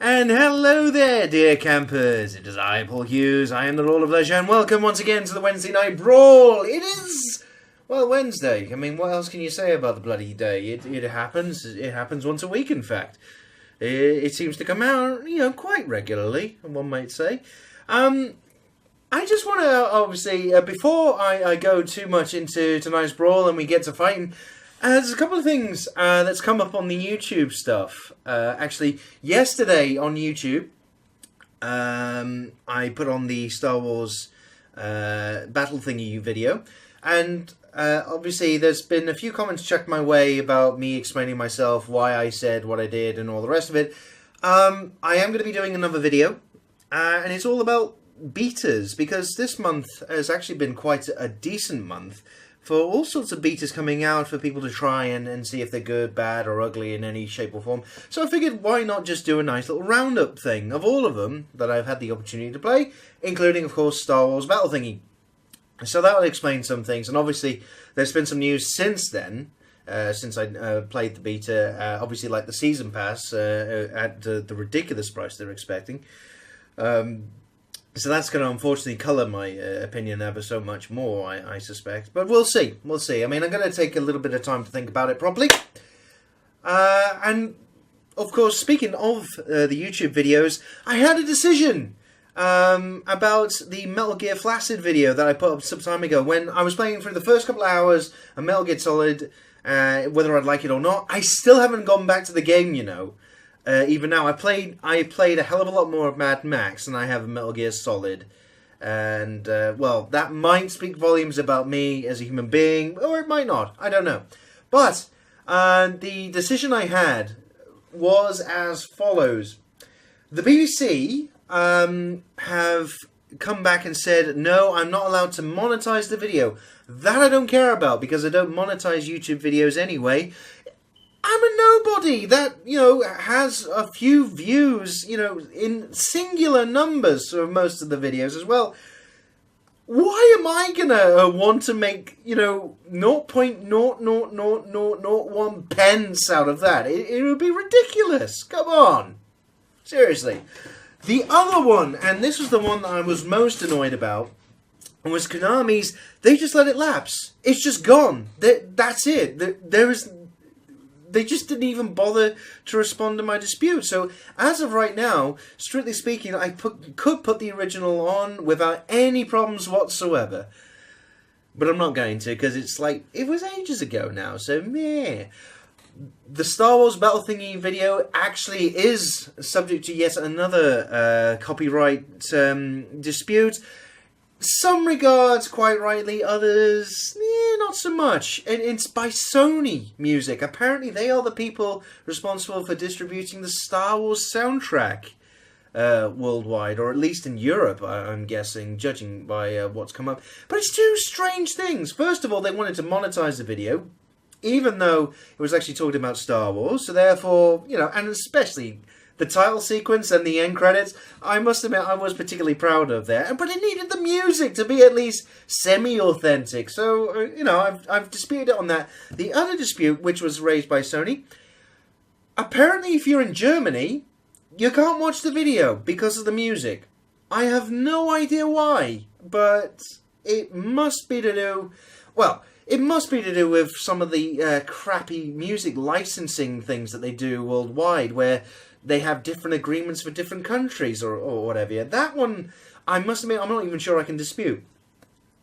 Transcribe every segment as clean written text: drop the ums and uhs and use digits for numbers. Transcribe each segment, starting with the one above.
And hello there, dear campers. It is I, Paul Hughes. I am the Lord of Leisure, and welcome once again to the Wednesday Night Brawl. It is, well, Wednesday. I mean, what else can you say about the bloody day? It happens. It happens once a week, in fact. It seems to come out, quite regularly, one might say. I just want to, obviously, before I go too much into tonight's brawl and we get to fighting, there's a couple of things that's come up on the YouTube stuff. Actually, yesterday on YouTube, I put on the Star Wars battle thingy video, and obviously there's been a few comments chucked my way about me explaining myself, why I said what I did, and all the rest of it. I am going to be doing another video, and it's all about betas, because this month has actually been quite a decent month for all sorts of betas coming out for people to try and see if they're good, bad, or ugly in any shape or form. So I figured, why not just do a nice little roundup thing of all of them that I've had the opportunity to play, including, of course, Star Wars Battle Thingy. So that will explain some things, and obviously there's been some news since then, since I played the beta, obviously like the Season Pass at the ridiculous price they're expecting. So that's going to unfortunately colour my opinion ever so much more, I suspect. But we'll see. We'll see. I mean, I'm going to take a little bit of time to think about it properly. And, of course, speaking of the YouTube videos, I had a decision about the Metal Gear Flaccid video that I put up some time ago. When I was playing through the first couple of hours of Metal Gear Solid, whether I'd like it or not, I still haven't gone back to the game, even now. I played a hell of a lot more of Mad Max than I have of Metal Gear Solid. And, well, that might speak volumes about me as a human being, or it might not. I don't know. But the decision I had was as follows. The BBC have come back and said, no, I'm not allowed to monetize the video. That I don't care about, because I don't monetize YouTube videos anyway. I'm a nobody that, has a few views, in singular numbers for most of the videos as well. Why am I gonna want to make, 0.00001 pence out of that? It would be ridiculous. Come on. Seriously. The other one, and this was the one that I was most annoyed about, was Konami's, they just let it lapse. It's just gone. That's it. They just didn't even bother to respond to my dispute. So, as of right now, strictly speaking, I could put the original on without any problems whatsoever. But I'm not going to, because it's like, it was ages ago now, so meh. The Star Wars Battle Thingy video actually is subject to yet another copyright dispute. Some regards, quite rightly, others, not so much. And it's by Sony Music. Apparently they are the people responsible for distributing the Star Wars soundtrack worldwide, or at least in Europe, I'm guessing, judging by what's come up. But it's two strange things. First of all, they wanted to monetize the video, even though it was actually talking about Star Wars. So therefore, and especially the title sequence and the end credits, I must admit I was particularly proud of there. But it needed the music to be at least semi-authentic. So, I've disputed it on that. The other dispute, which was raised by Sony, apparently if you're in Germany, you can't watch the video because of the music. I have no idea why, but it must be to do... Well, it must be to do with some of the crappy music licensing things that they do worldwide, where they have different agreements for different countries or whatever. That one, I must admit, I'm not even sure I can dispute,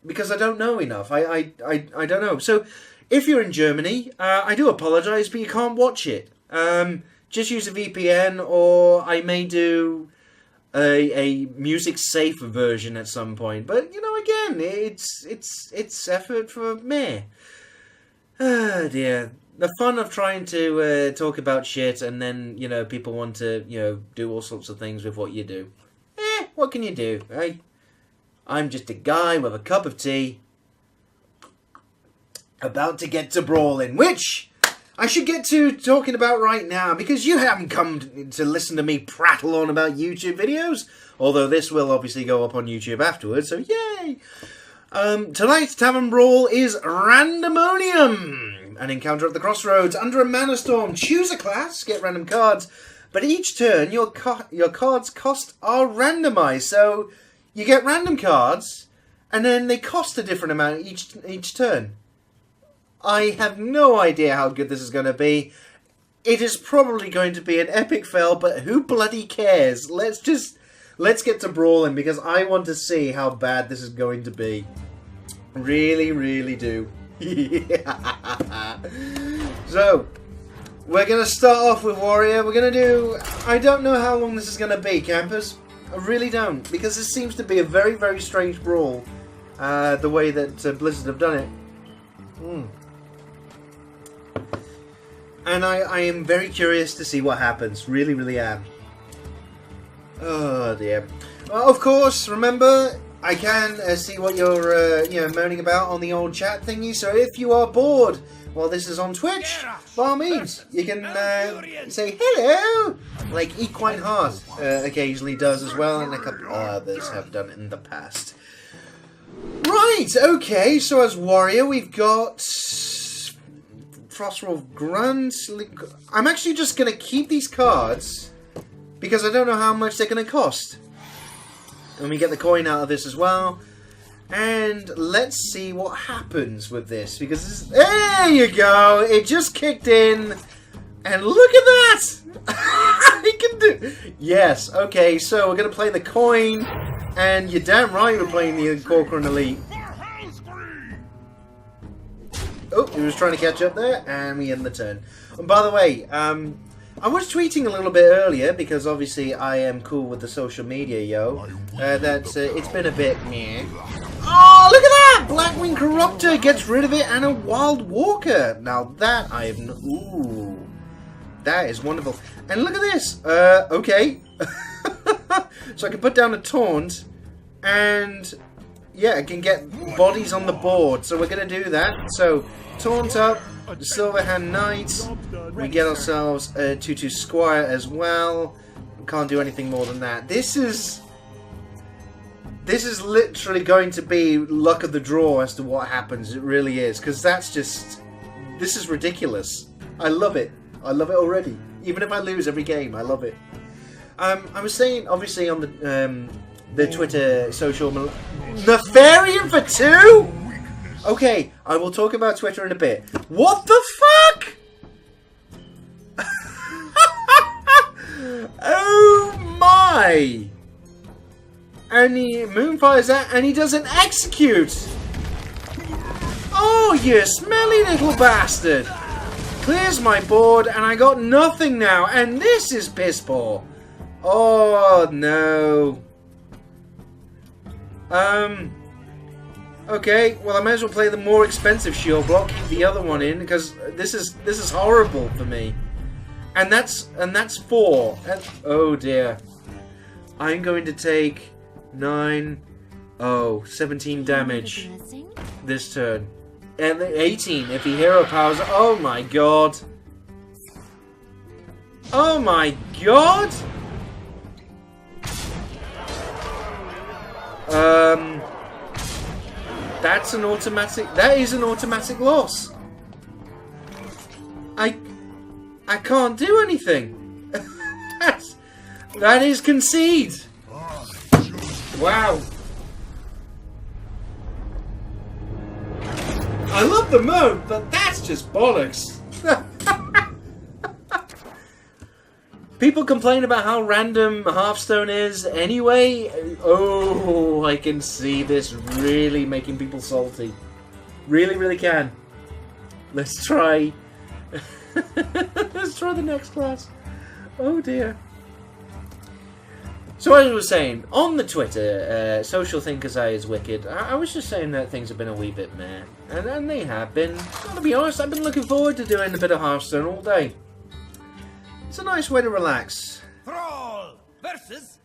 because I don't know enough. I don't know. So, if you're in Germany, I do apologise, but you can't watch it. Just use a VPN, or I may do a music-safe version at some point. But, again, it's effort for meh. Ah, dear. The fun of trying to talk about shit, and then, people want to, do all sorts of things with what you do. What can you do, right? I'm just a guy with a cup of tea, about to get to brawling, which I should get to talking about right now, because you haven't come to listen to me prattle on about YouTube videos, although this will obviously go up on YouTube afterwards, so yay! Tonight's Tavern Brawl is Randomonium, an encounter at the crossroads under a mana storm. Choose a class, get random cards, but each turn your cards' cost are randomized, so you get random cards, and then they cost a different amount each turn. I have no idea how good this is going to be. It is probably going to be an epic fail, but who bloody cares? Let's get to brawling, because I want to see how bad this is going to be. Really, really do. So, we're going to start off with Warrior. We're going to do... I don't know how long this is going to be, campers. I really don't, because this seems to be a very, very strange brawl. The way that Blizzard have done it. And I am very curious to see what happens. Really, really am. Oh dear. Well, of course, remember, I can see what you're moaning about on the old chat thingy. So if you are bored while this is on Twitch, by all means, you can say hello, like Equine Heart occasionally does as well, and a couple others have done it in the past. Right. Okay. So as Warrior, we've got Frostwolf Grunt. I'm actually just going to keep these cards because I don't know how much they're going to cost. And we get the coin out of this as well. And let's see what happens with this, because there you go. It just kicked in. And look at that. I can do... Yes. Okay. So we're going to play the coin. And you're damn right we're playing the Corcoran Elite. Oh, he was trying to catch up there, and we end the turn. And by the way, I was tweeting a little bit earlier, because obviously I am cool with the social media, yo, that it's been a bit meh. Oh, look at that! Blackwing Corruptor gets rid of it, and a Wild Walker. Now that I have... Ooh. That is wonderful. And look at this. Okay. So I can put down a Taunt, and... yeah, I can get bodies on the board, so we're going to do that. So, Taunt up, the Silverhand Knight, we get ourselves a 2/2 Squire as well. Can't do anything more than that. This is literally going to be luck of the draw as to what happens. It really is, because that's just... this is ridiculous. I love it. I love it already. Even if I lose every game, I love it. I was saying, obviously, on the Twitter social... Nefarian for 2? Okay, I will talk about Twitter in a bit. What the fuck? Oh my! And he moonfires that, and he doesn't execute! Oh, you smelly little bastard! Clears my board, and I got nothing now, and this is piss poor. Oh no. Okay, well I may as well play the more expensive shield block, keep the other one in, because this is horrible for me. And that's 4. Oh dear. I'm going to take 17 damage this turn. And 18 if he hero powers. Oh my god. Oh my god. That's an automatic... that is an automatic loss. I can't do anything. That is concede. Wow. I love the mode, but that's just bollocks. People complain about how random Hearthstone is anyway. Oh, I can see this really making people salty. Really, really can. Let's try. Let's try the next class. Oh dear. So as I was saying, on the Twitter, Social Thinkers I is wicked. I was just saying that things have been a wee bit meh. And they have been. To be honest, I've been looking forward to doing a bit of Hearthstone all day. It's a nice way to relax. Thrall versus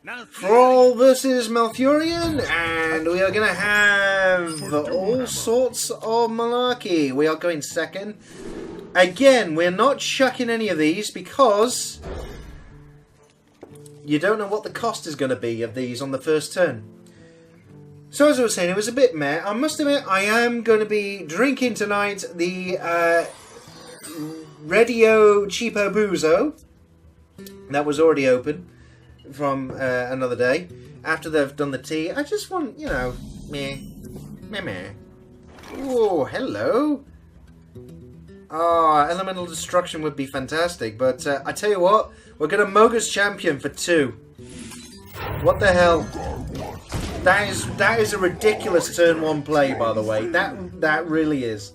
Malfurion, and we are going to have all sorts of malarkey. We are going second. Again, we're not chucking any of these because you don't know what the cost is going to be of these on the first turn. So as I was saying, it was a bit meh. I must admit, I am going to be drinking tonight the Radio Cheapo Boozo. That was already open from another day. After they've done the tea, I just want, you know, meh. Oh, hello. Oh, Elemental Destruction would be fantastic, but I tell you what, we're going to Mogus Champion for 2. What the hell? That is a ridiculous turn 1 play, by the way. That really is.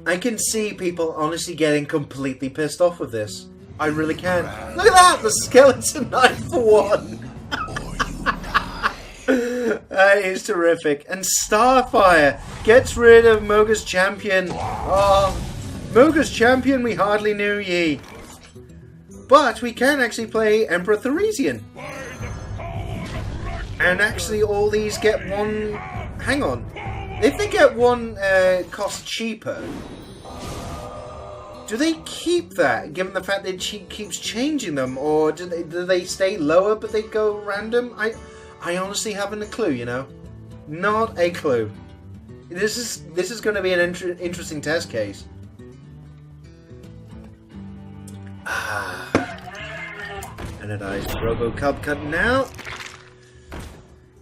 I can see people honestly getting completely pissed off with this. I really can. Look at that! The Skeleton Knight for 1! That is terrific. And Starfire gets rid of Mogus Champion. Oh, Mogus Champion, we hardly knew ye. But we can actually play Emperor Theresian. And actually all these get one... Hang on. If they get one cost cheaper, do they keep that, given the fact that she keeps changing them? Or do they stay lower but they go random? I honestly haven't a clue, you know. Not a clue. This is going to be an interesting test case. Anodized Robo-Cub cutting out.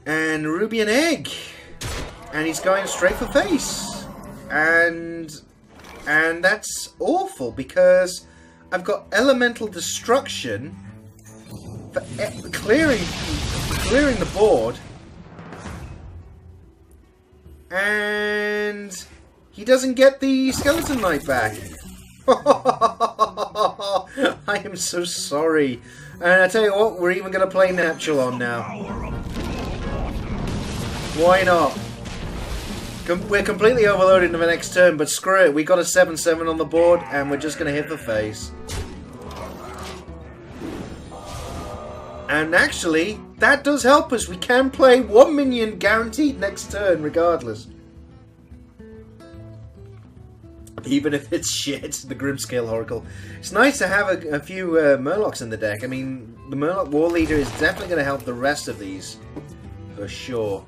And Ruby and Egg. And he's going straight for face. And that's awful because I've got Elemental Destruction for clearing the board. And he doesn't get the Skeleton Knight back. I am so sorry. And I tell you what, we're even going to play Natchalon now. Why not? We're completely overloaded in the next turn, but screw it. We got a 7/7 on the board, and we're just going to hit the face. And actually, that does help us. We can play 1 minion guaranteed next turn, regardless. Even if it's shit, the Grimscale Oracle. It's nice to have a few Murlocs in the deck. I mean, the Murloc War Leader is definitely going to help the rest of these. For sure.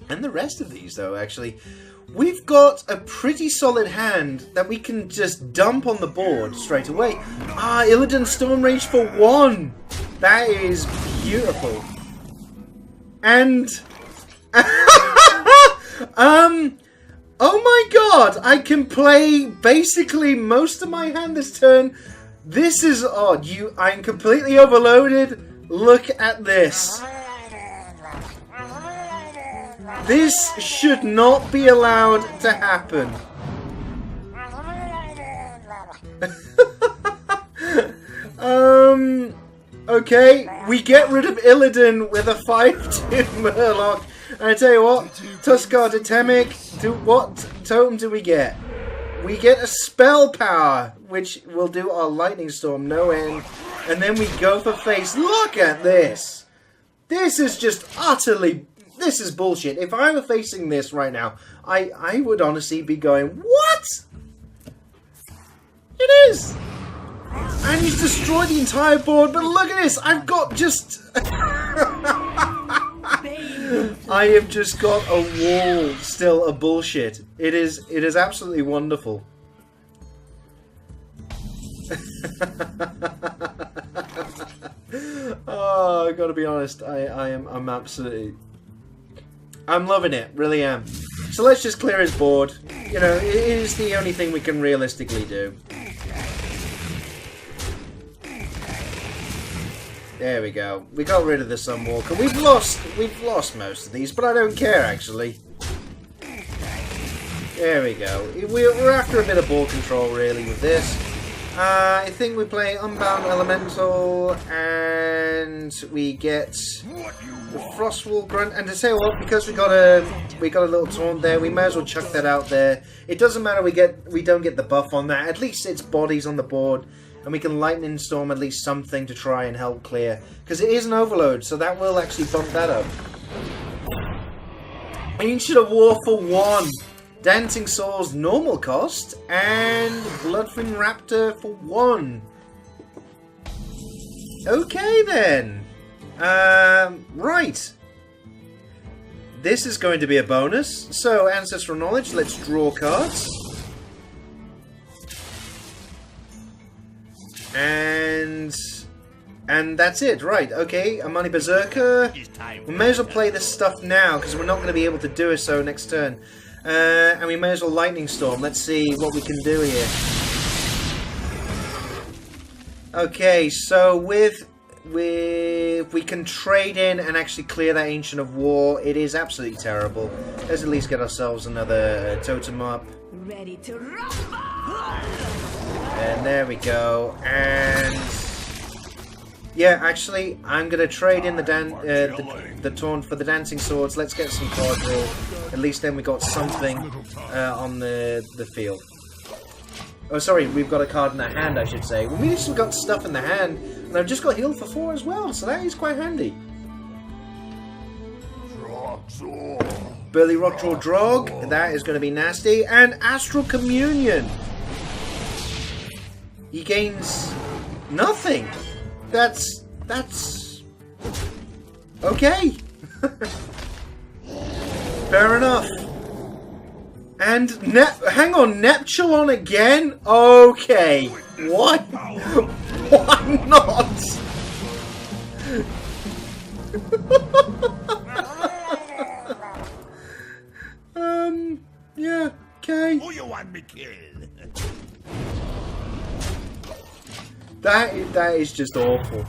And the rest of these, though, actually. We've got a pretty solid hand that we can just dump on the board straight away. Ah, Illidan Storm Rage for 1! That is beautiful. And... oh my god! I can play basically most of my hand this turn. This is odd. I'm completely overloaded. Look at this. This should not be allowed to happen. Okay, we get rid of Illidan with a 5/2 Murloc. And I tell you what, Tuskar Totemic, what totem do we get? We get a Spell Power, which will do our Lightning Storm no end. And then we go for face. Look at this! This is just utterly... This is bullshit. If I were facing this right now, I would honestly be going, what? It is! And he's destroyed the entire board, but look at this! I've got just... I have just got a wall still of bullshit. It is absolutely wonderful. Oh, I gotta be honest, I'm absolutely... I'm loving it, really am. So let's just clear his board. You know, it is the only thing we can realistically do. There we go. We got rid of the Sunwalker. We've lost most of these, but I don't care actually. There we go. We're after a bit of ball control really with this. I think we play Unbound Elemental, and we get the Frostwall Grunt. And to say what, because we got a little taunt there, we may as well chuck that out there. It doesn't matter we don't get the buff on that. At least it's bodies on the board, and we can Lightning Storm at least something to try and help clear, because it is an overload, so that will actually bump that up. Ancient of War for 1. Dancing Swords normal cost, and Bloodfin Raptor for 1. Okay then. Right. This is going to be a bonus. So, Ancestral Knowledge, let's draw cards. And that's it, right, okay, Amani Berserker. We may as well play this stuff now, because we're not going to be able to do it so next turn. And we may as well Lightning Storm. Let's see what we can do here. Okay, so we can trade in and actually clear that Ancient of War. It is absolutely terrible. Let's at least get ourselves another totem up. Ready to rumble! And there we go. And yeah, actually, I'm gonna trade in the taunt for the Dancing Swords. Let's get some card draw. At least then we got something on the field. Oh, sorry, we've got a card in the hand, I should say. Well, we just got stuff in the hand, and I've just got healed for 4 as well, so that is quite handy. Burly Rockdraw Drog, that is going to be nasty. And Astral Communion. He gains nothing. That's okay. Fair enough. And hang on, Neptulon again? Okay. What? Why not? Yeah, okay. Who you want me kill? That is just awful.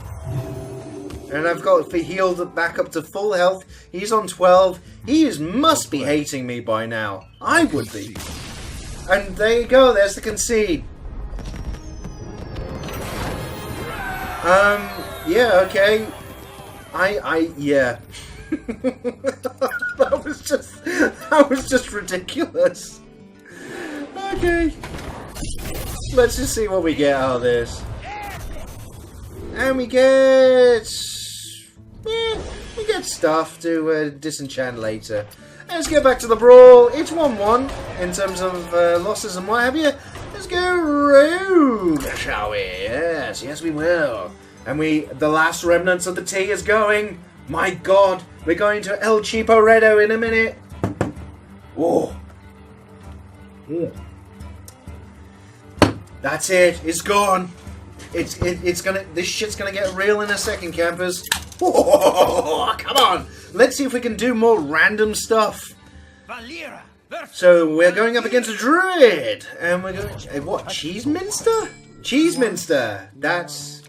And I've got healed back up to full health. He's on 12. He must be hating me by now. I would be. And there you go. There's the concede. Yeah, okay. Yeah. that was just ridiculous. Okay. Let's just see what we get out of this. And we get stuff to disenchant later. Let's get back to the brawl. It's 1-1 in terms of losses and what have you. Let's go rogue, shall we? Yes, we will. And the last remnants of the tea is going. My God, we're going to El Cheapo Redo in a minute. Whoa. Yeah. That's it. It's gone. This shit's gonna get real in a second, campers. Whoa, come on. Let's see if we can do more random stuff. So we're going up against a druid, and we're going. What? Cheeseminster? Cheeseminster. That's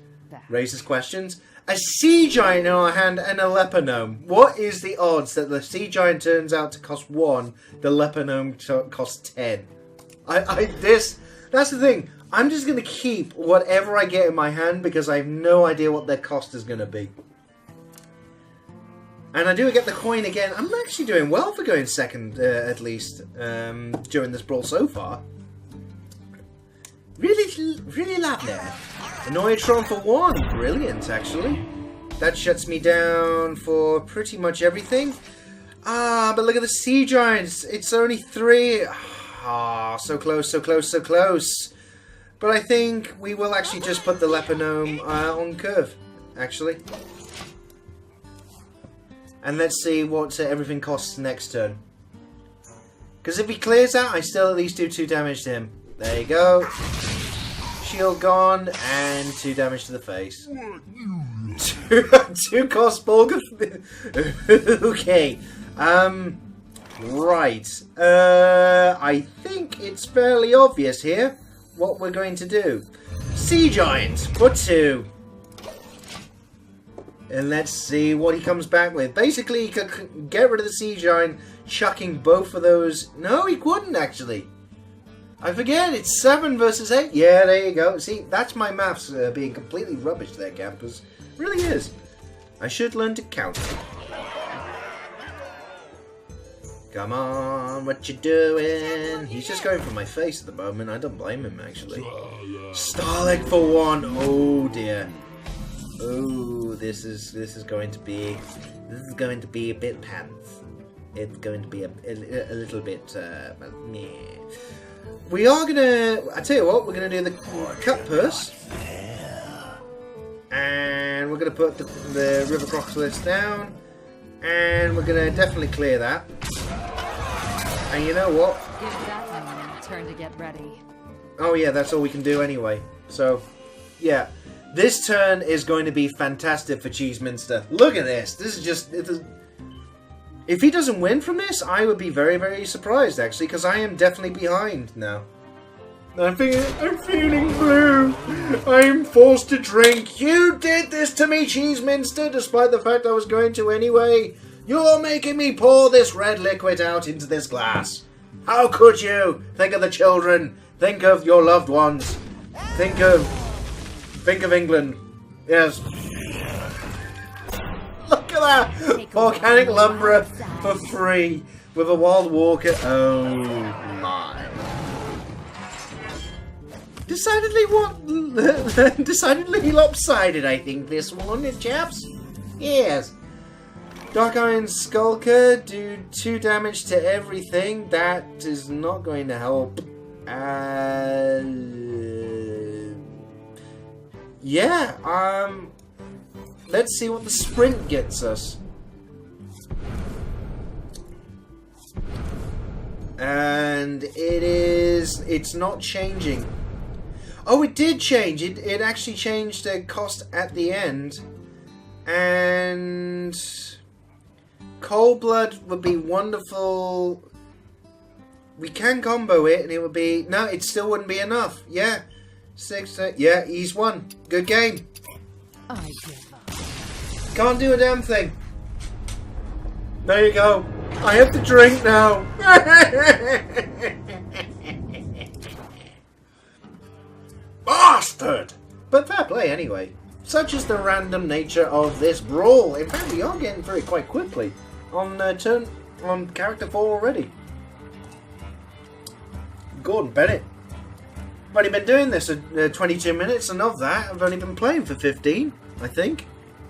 raises questions. A sea giant in our hand and a leper gnome. What is the odds that the sea giant turns out to cost 1, the leper gnome costs 10? That's the thing. I'm just going to keep whatever I get in my hand because I have no idea what their cost is going to be. And I do get the coin again. I'm actually doing well for going second, at least, during this brawl so far. Really lovely. Annoyatron for 1. Brilliant, actually. That shuts me down for pretty much everything. Ah, but look at the sea giants. It's only 3. Ah, so close, so close, so close. But I think we will actually just put the leper gnome on curve, actually. And let's see what everything costs next turn. Because if he clears out, I still at least do 2 damage to him. There you go. Shield gone, and 2 damage to the face. 2 cost bulk. Okay. Right. I think it's fairly obvious here what we're going to do. Sea Giant for 2. And let's see what he comes back with. Basically, he could get rid of the Sea Giant, chucking both of those. No, he couldn't, actually. I forget, it's 7 versus 8. Yeah, there you go. See, that's my maths being completely rubbish there, campers. It really is. I should learn to count. Come on, what you doing? He's just going for my face at the moment. I don't blame him, actually. Starlight for 1. Oh, dear. Oh, this is going to be a bit pants. it's going to be a little bit meh. We are gonna. I tell you what, we're gonna do the cut purse, and we're gonna put the river crocodiles down, and we're gonna definitely clear that. And you know what? Give that one a turn to get ready. Oh yeah, that's all we can do anyway. So, yeah. This turn is going to be fantastic for Cheeseminster. Look at this. This is just... If he doesn't win from this, I would be very, very surprised, actually, because I am definitely behind now. I'm feeling blue. I'm forced to drink. You did this to me, Cheeseminster, despite the fact I was going to anyway. You're making me pour this red liquid out into this glass. How could you? Think of the children. Think of your loved ones. Think of England. Yes. Look at that! Volcanic lumber for free with a wild walker. Oh my. Decidedly lopsided, I think, this one, chaps. Yes. Dark Iron Skulker, do 2 damage to everything. That is not going to help. Yeah, let's see what the sprint gets us. And it's not changing. Oh, it did change. It actually changed the cost at the end. And Cold Blood would be wonderful. We can combo it and it would be... No, it still wouldn't be enough. Yeah. 6, yeah, he's won. Good game. I give up. Can't do a damn thing. There you go. I have to drink now. Bastard! But fair play anyway. Such is the random nature of this brawl. In fact, we are getting through it quite quickly. On character 4 already. Gordon Bennett. I've only been doing this 22 minutes, and of that, I've only been playing for 15, I think.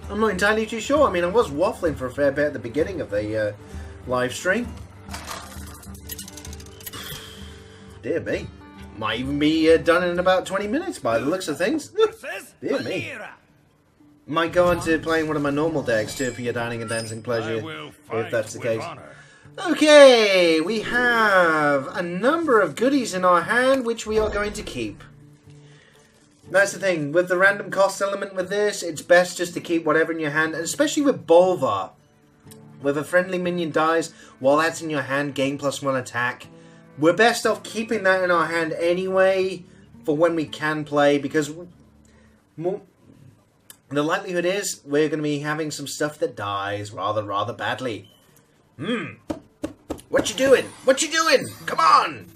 I'm not entirely too sure. I mean, I was waffling for a fair bit at the beginning of the live stream. Dear me. Might even be done in about 20 minutes by the looks of things. Dear me. Might go on to playing one of my normal decks too for your dining and dancing pleasure, if that's the case. Okay, we have a number of goodies in our hand which we are going to keep. That's the thing, with the random cost element with this, it's best just to keep whatever in your hand, and especially with Bolvar. When a friendly minion dies, while that's in your hand, gain +1 attack. We're best off keeping that in our hand anyway, for when we can play, because the likelihood is we're going to be having some stuff that dies rather badly. What you doing? What you doing? Come on!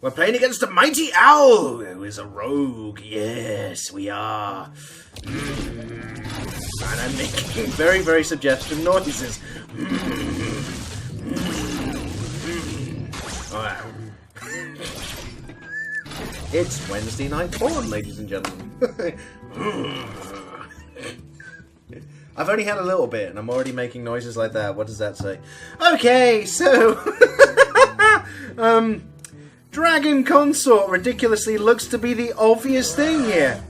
We're playing against a mighty owl, who is a rogue. Yes, we are. And I'm making very, very suggestive noises. Wow. It's Wednesday Night Brawl, ladies and gentlemen. I've only had a little bit, and I'm already making noises like that. What does that say? Okay, so... Dragon Consort ridiculously looks to be the obvious thing here.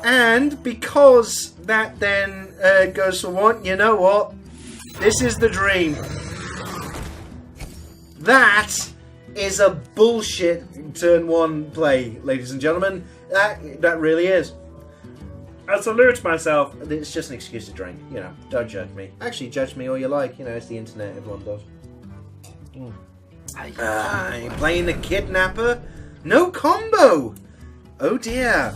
And because that then goes for one, you know what? This is the dream. That is a bullshit turn 1 play, ladies and gentlemen. That really is. I salute myself. It's just an excuse to drink, you know. Don't judge me. Actually, judge me all you like. You know, it's the internet. Everyone does. I'm playing the Kidnapper. No combo. Oh dear.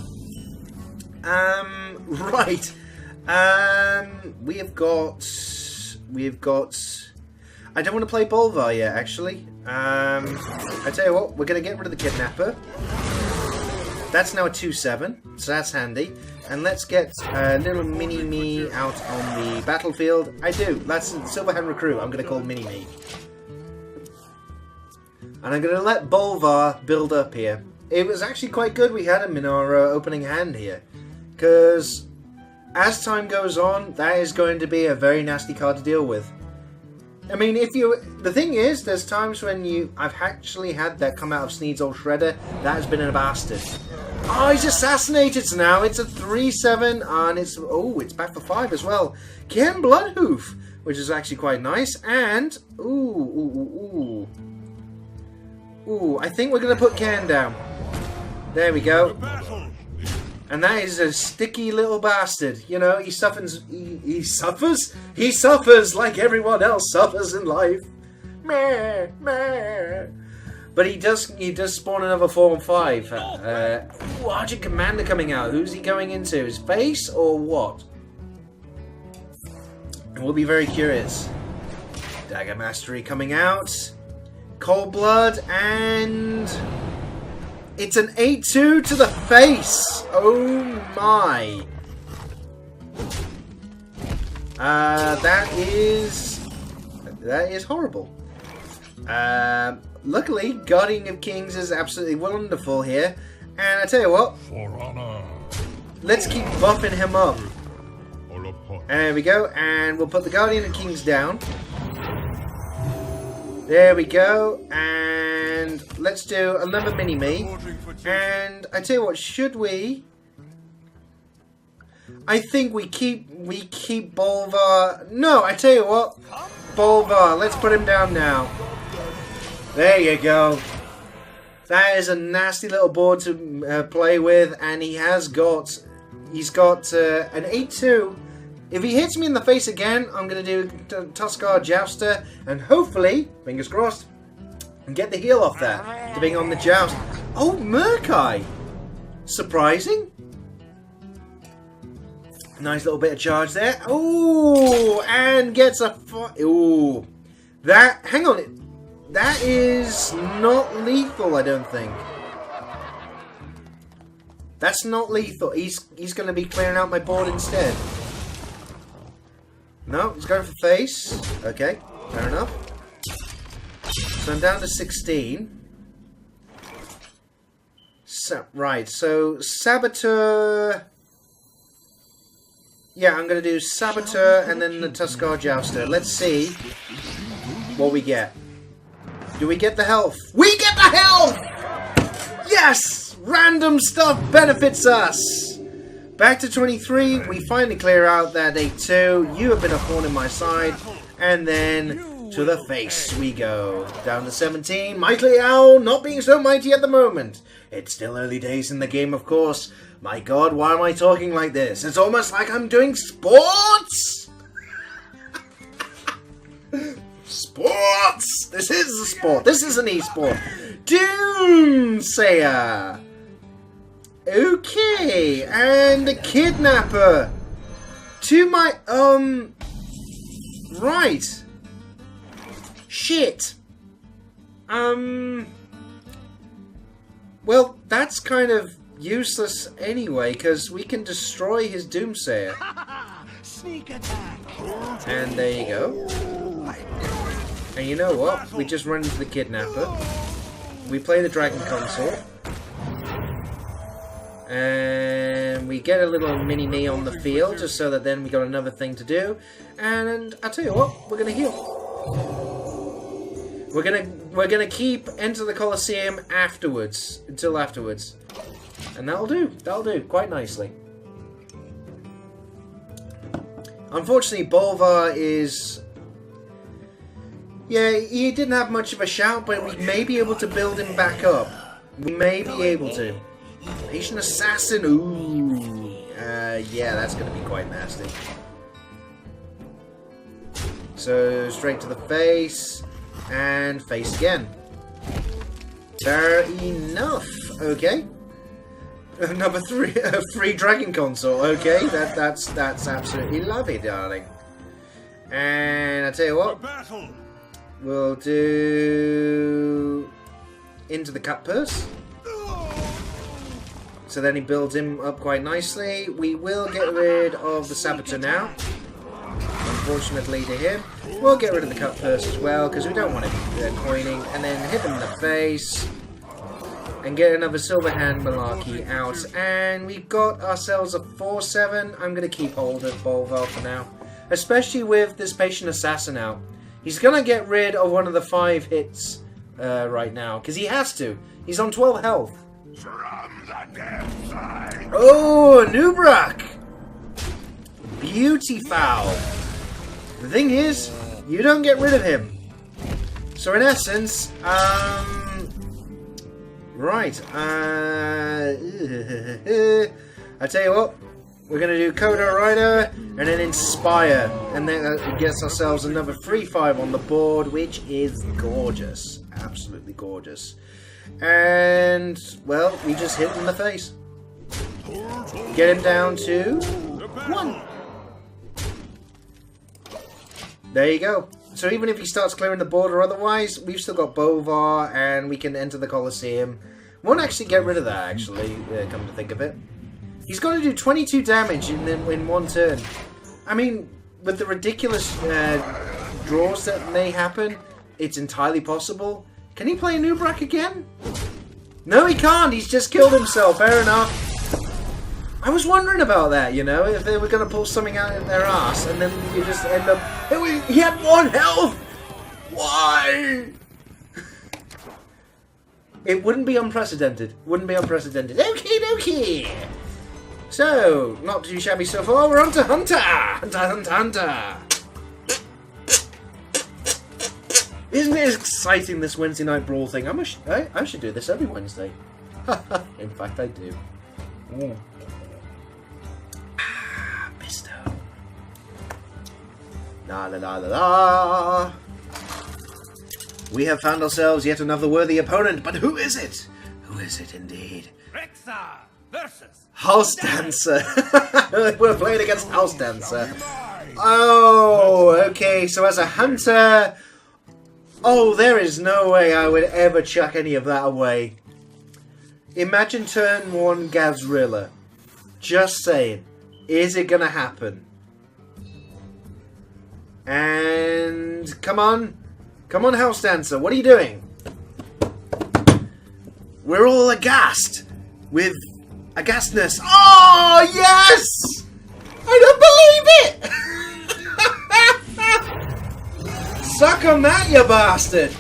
Right. We've got. I don't want to play Bolvar yet, actually. I tell you what, we're going to get rid of the Kidnapper. That's now a 2/7, so that's handy. And let's get little Mini-Me out on the battlefield. I do. That's Silverhand Recruit. I'm going to call Mini-Me. And I'm going to let Bolvar build up here. It was actually quite good we had him in our opening hand here. Because as time goes on, that is going to be a very nasty card to deal with. I mean, the thing is, there's times when I've actually had that come out of Sneed's old shredder. That has been a bastard. Oh, he's assassinated, so now it's a 3-7, and it's back for 5 as well. Ken Bloodhoof, which is actually quite nice, and, ooh, I think we're going to put Ken down. There we go. And that is a sticky little bastard. You know, he suffers. He suffers? He suffers like everyone else suffers in life. Meh, meh. But he does spawn another 4 and 5. Argent Commander coming out. Who's he going into? His face or what? We'll be very curious. Dagger Mastery coming out. Cold Blood and... It's an 8-2 to the face! Oh my! That is horrible. Luckily, Guardian of Kings is absolutely wonderful here. And I tell you what, let's keep buffing him up. There we go, and we'll put the Guardian of Kings down. There we go, and let's do another mini-me. And I tell you what, should we? I think we keep Bolvar. No, I tell you what, Bolvar. Let's put him down now. There you go. That is a nasty little board to play with, and he's got an 8-2. If he hits me in the face again, I'm going to do Tuskar Jouster, and hopefully, fingers crossed, and get the heal off that, to being on the Joust. Oh, Murkai! Surprising. Nice little bit of charge there. Ooh, and gets a... Ooh. That... Hang on. That is not lethal, I don't think. That's not lethal. He's going to be clearing out my board instead. No, he's going for face. Okay, fair enough. So I'm down to 16. So, right, so Saboteur... Yeah, I'm going to do Saboteur and then the Tuskar Jouster. Let's see what we get. Do we get the health? We get the health! Yes! Random stuff benefits us! Back to 23, we finally clear out that 8-2. You have been a thorn in my side. And then to the face we go. Down to 17. Mighty Owl not being so mighty at the moment. It's still early days in the game, of course. My god, why am I talking like this? It's almost like I'm doing sports! Sports! This is a sport. This is an e-sport. Doomsayer! Okay, and the Kidnapper. To my, right. Shit. Well, that's kind of useless anyway, because we can destroy his Doomsayer. Sneak attack. And there you go. And you know what? We just run into the Kidnapper. We play the Dragon Consort. And we get a little mini-me on the field, just so that then we got another thing to do. And I'll tell you what, we're gonna heal. We're gonna keep Enter the Colosseum afterwards, until afterwards. And that'll do quite nicely. Unfortunately, Bolvar is... Yeah, he didn't have much of a shout, but we may be able to build him back up. We may be able to. Patient Assassin, ooh. Yeah, that's going to be quite nasty. So, straight to the face, and face again. Fair enough. Okay. Number 3, free Dragon Console. Okay, that's absolutely lovely, darling. And I tell you what, we'll do Into the Cut Purse. So then he builds him up quite nicely. We will get rid of the Saboteur now. Unfortunately to him. We'll get rid of the Cut Purse as well, because we don't want him coining. And then hit him in the face. And get another Silverhand Malarkey out. And we've got ourselves a 4-7. I'm going to keep hold of Bolvar for now. Especially with this Patient Assassin out. He's going to get rid of one of the 5 hits right now, because he has to. He's on 12 health. From the death side. Oh, Nubrak! Beauty foul. The thing is, you don't get rid of him. So in essence, right. I tell you what, we're going to do Coda Rider and then Inspire. And then that gets ourselves another 3-5 on the board, which is gorgeous. Absolutely gorgeous. And, well, we just hit him in the face. Get him down to 1. There you go. So even if he starts clearing the board or otherwise, we've still got Bovar and we can enter the Colosseum. Won't actually get rid of that, actually, come to think of it. He's got to do 22 damage in 1 turn. I mean, with the ridiculous draws that may happen, it's entirely possible. Can he play Nubrak again? No, he can't. He's just killed himself. Fair enough. I was wondering about that, you know, if they were going to pull something out of their ass, and then you just end up... He had 1 health! Why? It wouldn't be unprecedented. Wouldn't be unprecedented. Okie dokie! So, not too shabby so far. We're on to Hunter! Hunter! Isn't it exciting, this Wednesday Night Brawl thing? I should do this every Wednesday. In fact, I do. Ooh. Pisto. La la la la la. We have found ourselves yet another worthy opponent, but who is it? Who is it indeed? Rexa versus House Dancer. We're playing against House Dancer. Oh, okay. So as a hunter, oh, there is no way I would ever chuck any of that away. Imagine turn 1 Gazrilla. Just saying. Is it gonna happen? And come on. Come on, House Dancer. What are you doing? We're all aghast. With aghastness. Oh, yes! I don't believe it! Suck on that, you bastard!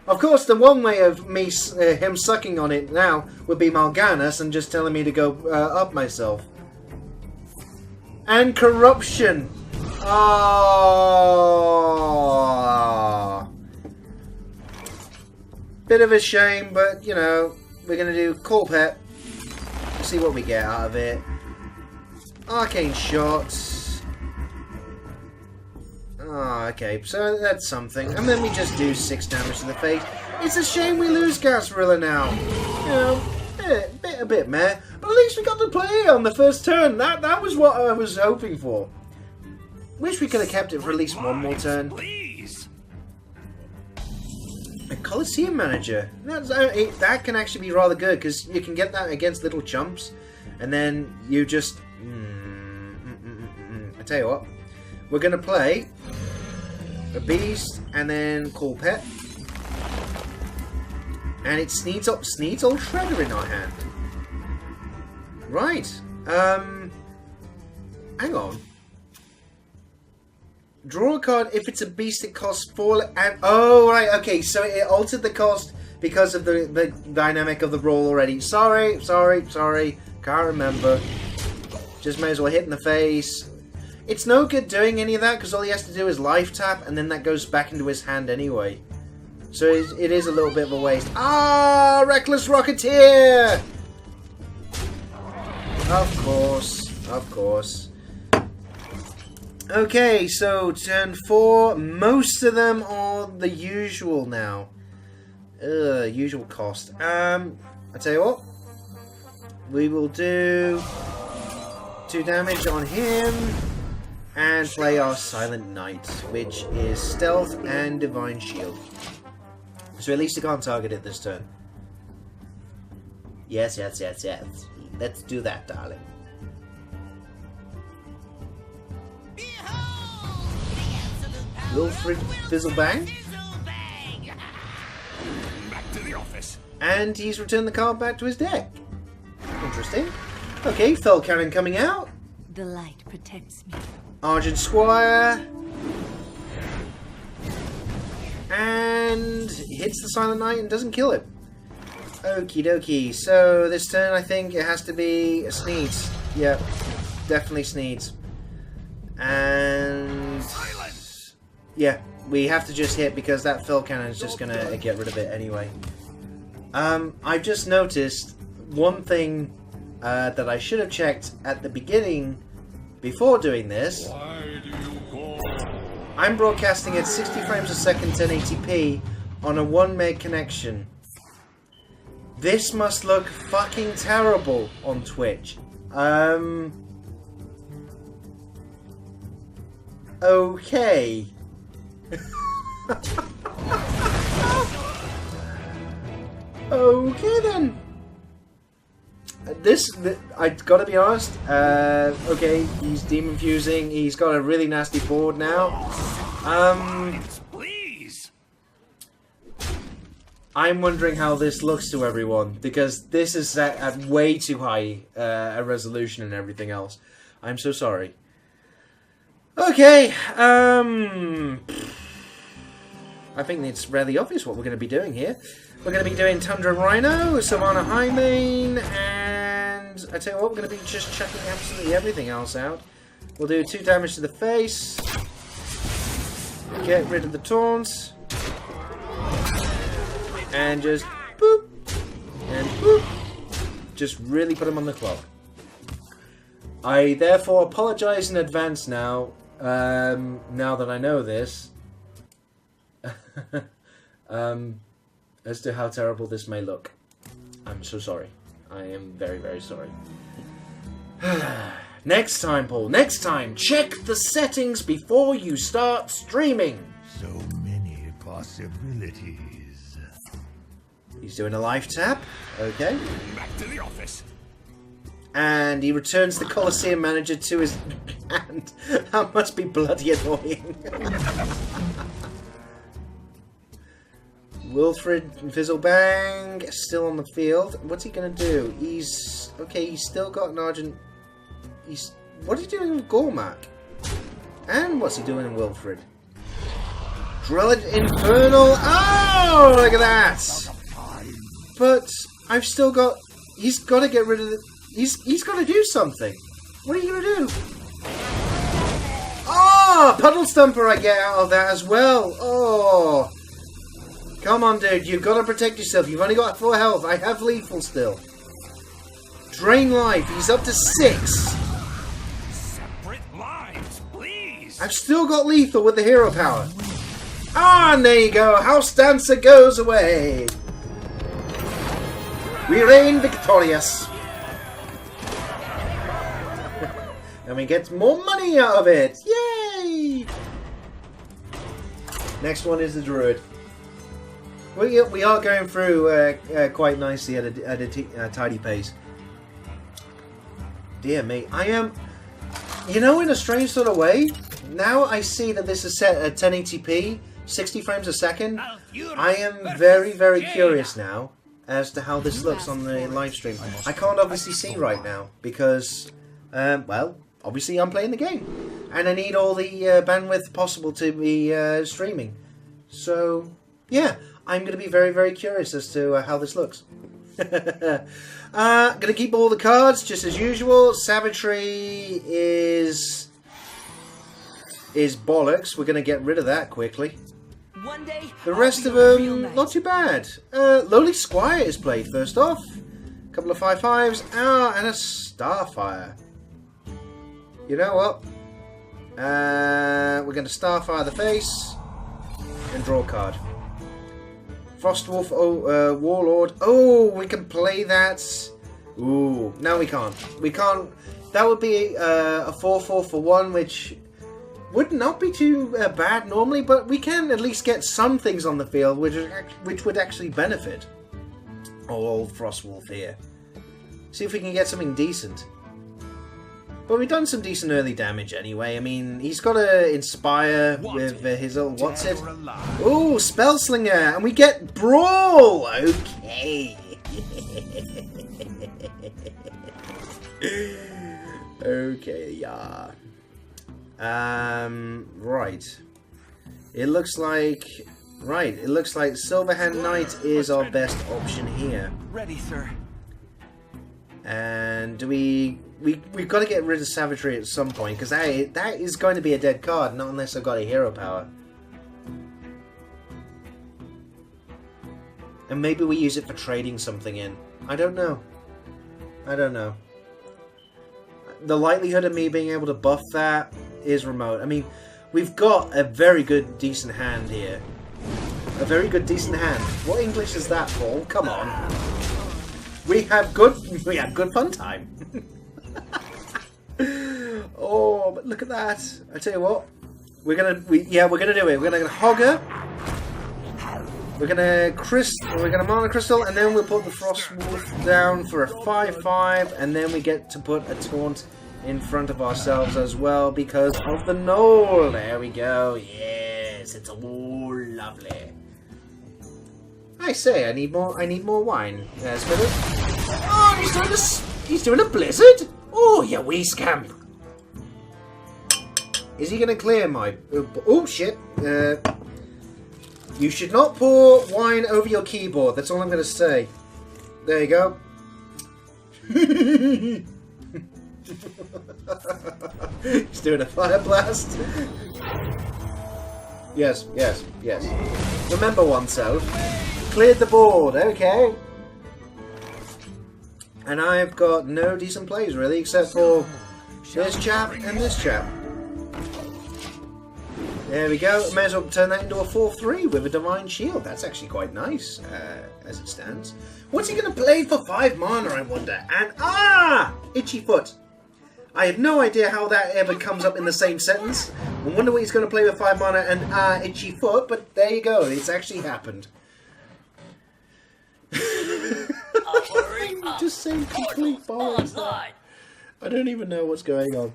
Of course, the one way of him sucking on it now would be Mal'Ganis and just telling me to go up myself. And corruption. Oh. Bit of a shame, but you know, we're gonna do Core Pet. See what we get out of it. Arcane Shots. Oh, okay, so that's something. And then we just do 6 damage to the face. It's a shame we lose Gazrilla now. You know, a bit meh. But at least we got to play on the first turn. That was what I was hoping for. Wish we could have kept it for at least 1 more turn. Please. A Colosseum Manager. That can actually be rather good, because you can get that against little chumps. And then you just... I tell you what. We're going to play a Beast and then Call Pet. And it Sneeds Old Shredder in our hand. Right. Hang on. Draw a card. If it's a beast, it costs 4. And oh, right. Okay. So it altered the cost because of the dynamic of the roll already. Sorry. Can't remember. Just may as well hit in the face. It's no good doing any of that because all he has to do is life tap, and then that goes back into his hand anyway. So it is a little bit of a waste. Ah, Reckless Rocketeer! Of course. Okay, so turn 4. Most of them are the usual now. Usual cost. I tell you what. We will do 2 damage on him. And play our Silent Knight, which is Stealth and Divine Shield. So at least you can't target it this turn. Yes. Let's do that, darling. Little Fizzle Bang. Back to the office. And he's returned the card back to his deck. Interesting. Okay, Fell Cannon coming out. The light protects me. Argent Squire. And hits the Silent Knight and doesn't kill it. Okie dokie. So this turn I think it has to be a Sneeds. Yep. Definitely Sneeds. And... yeah, we have to just hit because that Fill Cannon is just going to get rid of it anyway. I've just noticed one thing that I should have checked at the beginning before doing this. I'm broadcasting at 60 frames a second 1080p on a 1 meg connection. This must look fucking terrible on Twitch. Okay. Okay then. I gotta be honest. Okay, he's demon fusing. He's got a really nasty board now. Please. I'm wondering how this looks to everyone because this is at way too high a resolution and everything else. I'm so sorry. Okay. I think it's really obvious what we're going to be doing here. We're going to be doing Tundra Rhino, Savannah Highmane, and I tell you what, we're going to be just chucking absolutely everything else out. We'll do 2 damage to the face, get rid of the taunts, and just boop, and boop, just really put him on the clock. I therefore apologise in advance now, now that I know this. As to how terrible this may look. I'm so sorry. I am very, very sorry. Next time, Paul. Next time, check the settings before you start streaming. So many possibilities. He's doing a life tap. Okay. Back to the office. And he returns the Colosseum manager to his hand. That must be bloody annoying. Wilfred Fizzlebang still on the field. What's he gonna do? He's okay. He's still got an Argent. What are you doing with Gormak? And what's he doing in Wilfred? Drilled Infernal. Oh, look at that! But I've still got. He's got to get rid of the. He's got to do something. What are you gonna do? Oh, Puddle Stumper! I get out of that as well. Oh. Come on, dude. You've got to protect yourself. You've only got 4 health. I have lethal still. Drain life. He's up to 6. Separate lives, please. I've still got lethal with the hero power. Ah, and there you go. House Dancer goes away. We reign victorious. And we get more money out of it. Yay! Next one is the Druid. We are going through quite nicely at a tidy pace. Dear me, I am, you know, in a strange sort of way, now I see that this is set at 1080p, 60 frames a second. I am very, very curious now as to how this looks on the live stream. I can't obviously see right now because, well, obviously I'm playing the game. And I need all the bandwidth possible to be streaming. So, yeah. I'm going to be very, very curious as to how this looks. Going to keep all the cards, just as usual. Savagery is bollocks. We're going to get rid of that quickly. One day, The rest of them, not too bad. Lowly Squire is played first off. A couple of 5/5s. And a Starfire. You know what? We're going to Starfire the face. And draw a card. Frostwolf, Warlord. Oh, we can play that. Ooh, no, we can't. We can't. That would be a 4/4 for 1, which would not be too bad normally, but we can at least get some things on the field which would actually benefit old Frostwolf here. See if we can get something decent. But we've done some decent early damage anyway. I mean, he's got to Inspire with his old... What's it? Ooh, Spellslinger! And we get Brawl! Okay. Okay, yeah. Right. It looks like... Right, it looks like Silverhand Knight is our best option here. Ready, sir. And do we've got to get rid of Savagery at some point, because that is going to be a dead card, not unless I've got a hero power. And maybe we use it for trading something in. I don't know. I don't know. The likelihood of me being able to buff that is remote. I mean, we've got a very good, decent hand here. A very good, decent hand. What English is that, Paul? Come on. We have good fun time. Oh, but look at that! I tell you what, we're gonna do it. We're gonna Hogger. We're gonna Mana Crystal, and then we'll put the Frost Wolf down for a 5/5, and then we get to put a taunt in front of ourselves as well because of the knoll. There we go. Yes, it's all lovely. I say, I need more wine. Smithers. Oh, he's doing a blizzard. Oh, you wee scamp. Is he gonna clear my? Oh shit. You should not pour wine over your keyboard. That's all I'm gonna say. There you go. He's doing a fire blast. Yes. Remember oneself. Cleared the board, okay. And I've got no decent plays really, except for this chap and this chap. There we go. May as well turn that into a 4/3 with a Divine Shield. That's actually quite nice, as it stands. What's he going to play for 5 mana, I wonder? And Itchy Foot. I have no idea how that ever comes up in the same sentence. I wonder what he's going to play with 5 mana and Itchy Foot, but there you go. It's actually happened. Just saying complete balls. I don't even know what's going on.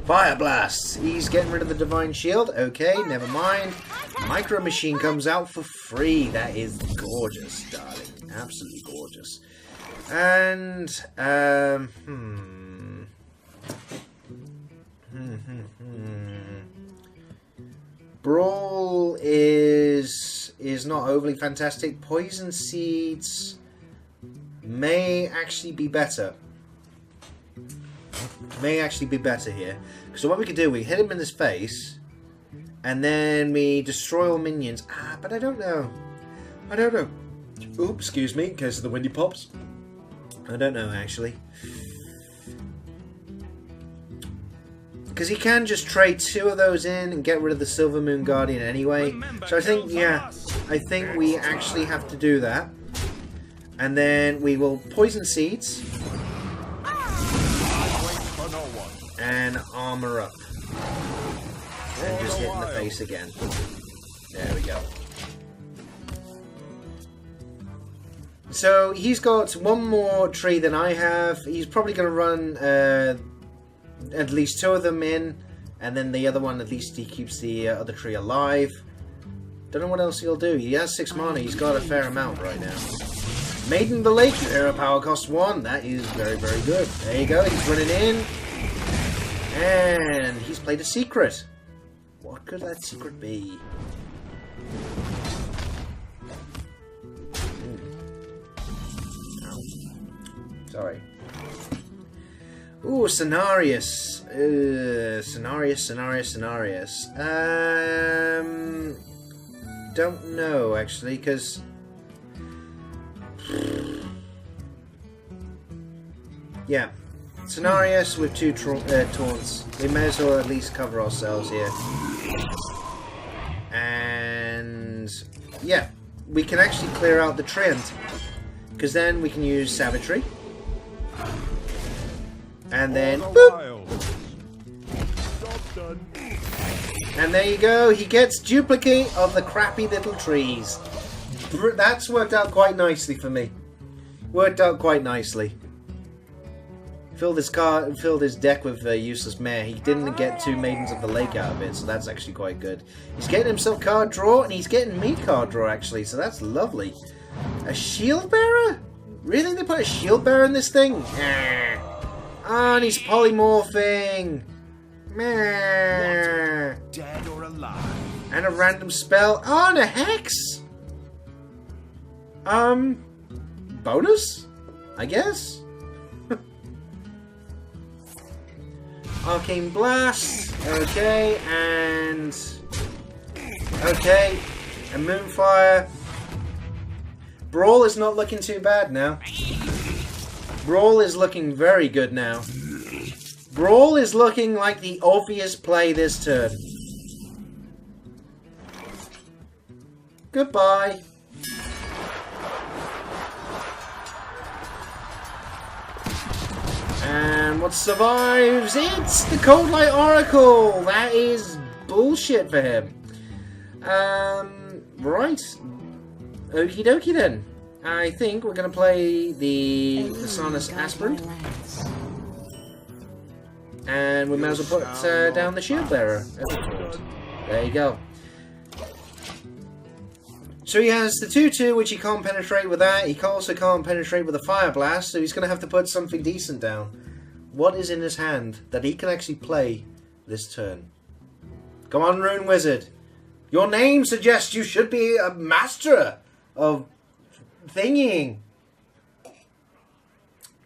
Fire Blast. He's getting rid of the Divine Shield. Okay, never mind. Micro Machine comes out for free. That is gorgeous, darling. Absolutely gorgeous. And Brawl is not overly fantastic. Poison Seeds may actually be better. May actually be better here. So what we could do, we hit him in his face, and then we destroy all minions. But I don't know. Oops, excuse me, in case of the windy pops. I don't know, actually. Because he can just trade 2 of those in and get rid of the Silver Moon Guardian anyway. So I think, yeah, I think we actually have to do that. And then we will Poison Seeds. And armor up. And just hit in the face again. There we go. So he's got 1 more tree than I have. He's probably going to run at least 2 of them in. And then the other one, at least he keeps the other tree alive. Don't know what else he'll do. He has 6 mana. He's got a fair amount right now. Maiden of the Lake. Hero power cost 1. That is very, very good. There you go. He's running in. And he's played a secret. What could that secret be? Sorry. Ooh, Cenarius. Cenarius. Don't know, actually, because... Yeah. Cenarius with 2 taunts. We may as well at least cover ourselves here. And... yeah. We can actually clear out the Treant. Because then we can use Savagery. And then... boop! And there you go. He gets duplicate of the crappy little trees. That's worked out quite nicely for me. Worked out quite nicely. Filled his deck with useless mare. He didn't get 2 Maidens of the Lake out of it, so that's actually quite good. He's getting himself card draw, and he's getting me card draw, actually, so that's lovely. A Shield Bearer? Really? They put a Shield Bearer in this thing? Oh, and he's polymorphing. Meh. Dead or alive? And a random spell. Oh, and a hex. Bonus? I guess? Arcane Blast. Okay, and... Okay, and Moonfire. Brawl is not looking too bad now. Brawl is looking very good now. Brawl is looking like the obvious play this turn. Goodbye. And what survives? It's the Cold Light Oracle! That is bullshit for him. Right. Okie dokie then. I think we're going to play the Sanus Aspirant. And we might as well put down the Shield Bearer. There you go. So he has the 2-2, which he can't penetrate with that. He also can't penetrate with a Fire Blast, so he's going to have to put something decent down. What is in his hand that he can actually play this turn? Come on, Rune Wizard. Your name suggests you should be a master of thingying.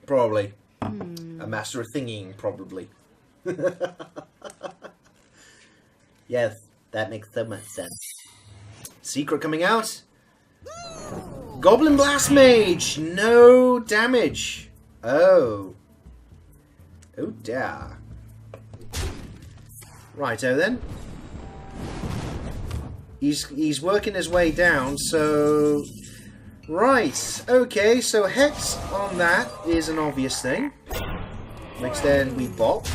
Probably. A master of thingying, probably. Yes, that makes so much sense. Secret coming out. Goblin Blast Mage. No damage. Oh. Oh dear. Righto then. He's working his way down, so... Right. Okay, so Hex on that is an obvious thing. Which then we bop.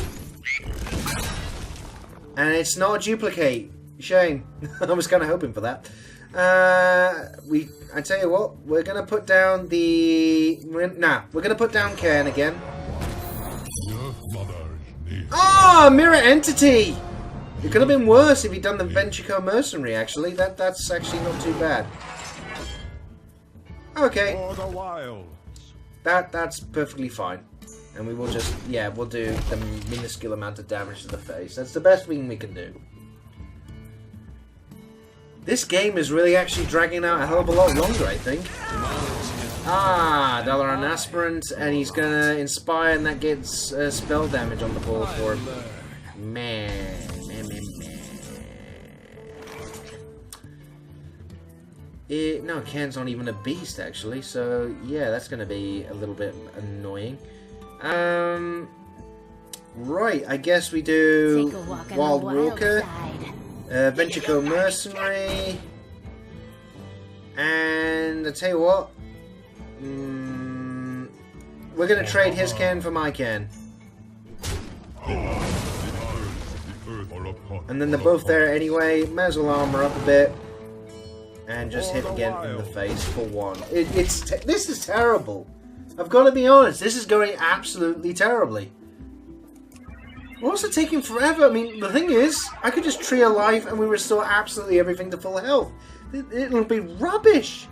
And it's not a duplicate. Shame. I was kind of hoping for that. I tell you what, we're gonna put down the... we're gonna put down Cairn again. Ah, Mirror Entity! It could have been worse if he'd done the Ventrico Mercenary, actually. That's actually not too bad. Okay. That's perfectly fine. And we will just, yeah, we'll do the minuscule amount of damage to the face. That's the best thing we can do. This game is really actually dragging out a hell of a lot longer, I think. Ah, Dalaran Aspirant, and he's gonna Inspire, and that gets spell damage on the board for him. Man. No, Cairn's not even a beast, actually, so yeah, that's gonna be a little bit annoying. Right, I guess we do Wild Walker. Ventrico Mercenary, and I tell you what, we're gonna trade his can for my can, and then they're both there anyway. Might as well armor up a bit and just hit again in the face for one. This is terrible. I've got to be honest. This is going absolutely terribly. We're also taking forever. I mean, the thing is, I could just tree a life and we restore absolutely everything to full health. It'll be rubbish.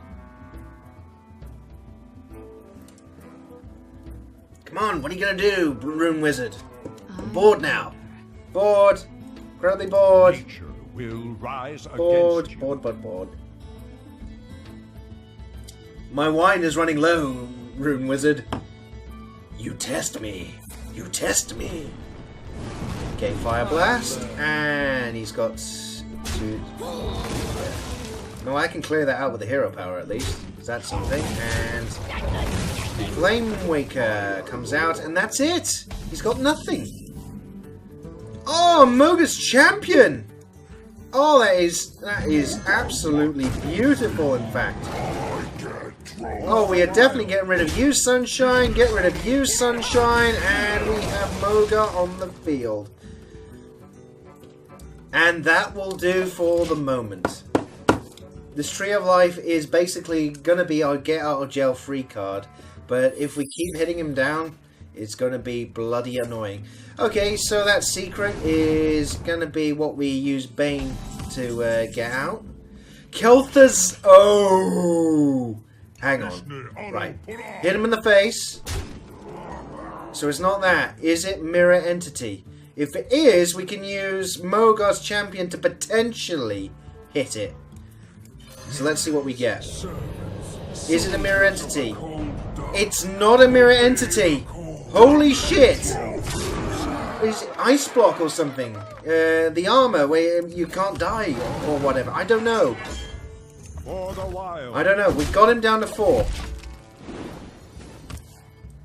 Come on, what are you going to do, Rune Wizard? I'm bored now. Bored. Incredibly bored. Nature will rise Bored, against you. bored. My wine is running low, Rune Wizard. You test me. You test me. Okay, Fire Blast, and he's got two. No, I can clear that out with the hero power at least. Is that something? And Flame Waker comes out, and that's it. He's got nothing. Oh, Mogus Champion. Oh, that is absolutely beautiful. In fact. Oh, we are definitely getting rid of you, Sunshine. Get rid of you, Sunshine, and we have Moga on the field. And that will do for the moment. This Tree of Life is basically going to be our get out of jail free card. But if we keep hitting him down, it's going to be bloody annoying. Okay, so that secret is going to be what we use Bane to get out. Kelthas! Oh! Hang on. Right. Hit him in the face. So it's not that. Is it Mirror Entity? If it is, we can use Mogar's champion to potentially hit it. So let's see what we get. Is it a Mirror Entity? It's not a Mirror Entity! Holy shit! Is it Ice Block or something? The armor where you can't die or whatever. I don't know. I don't know. We got him down to 4.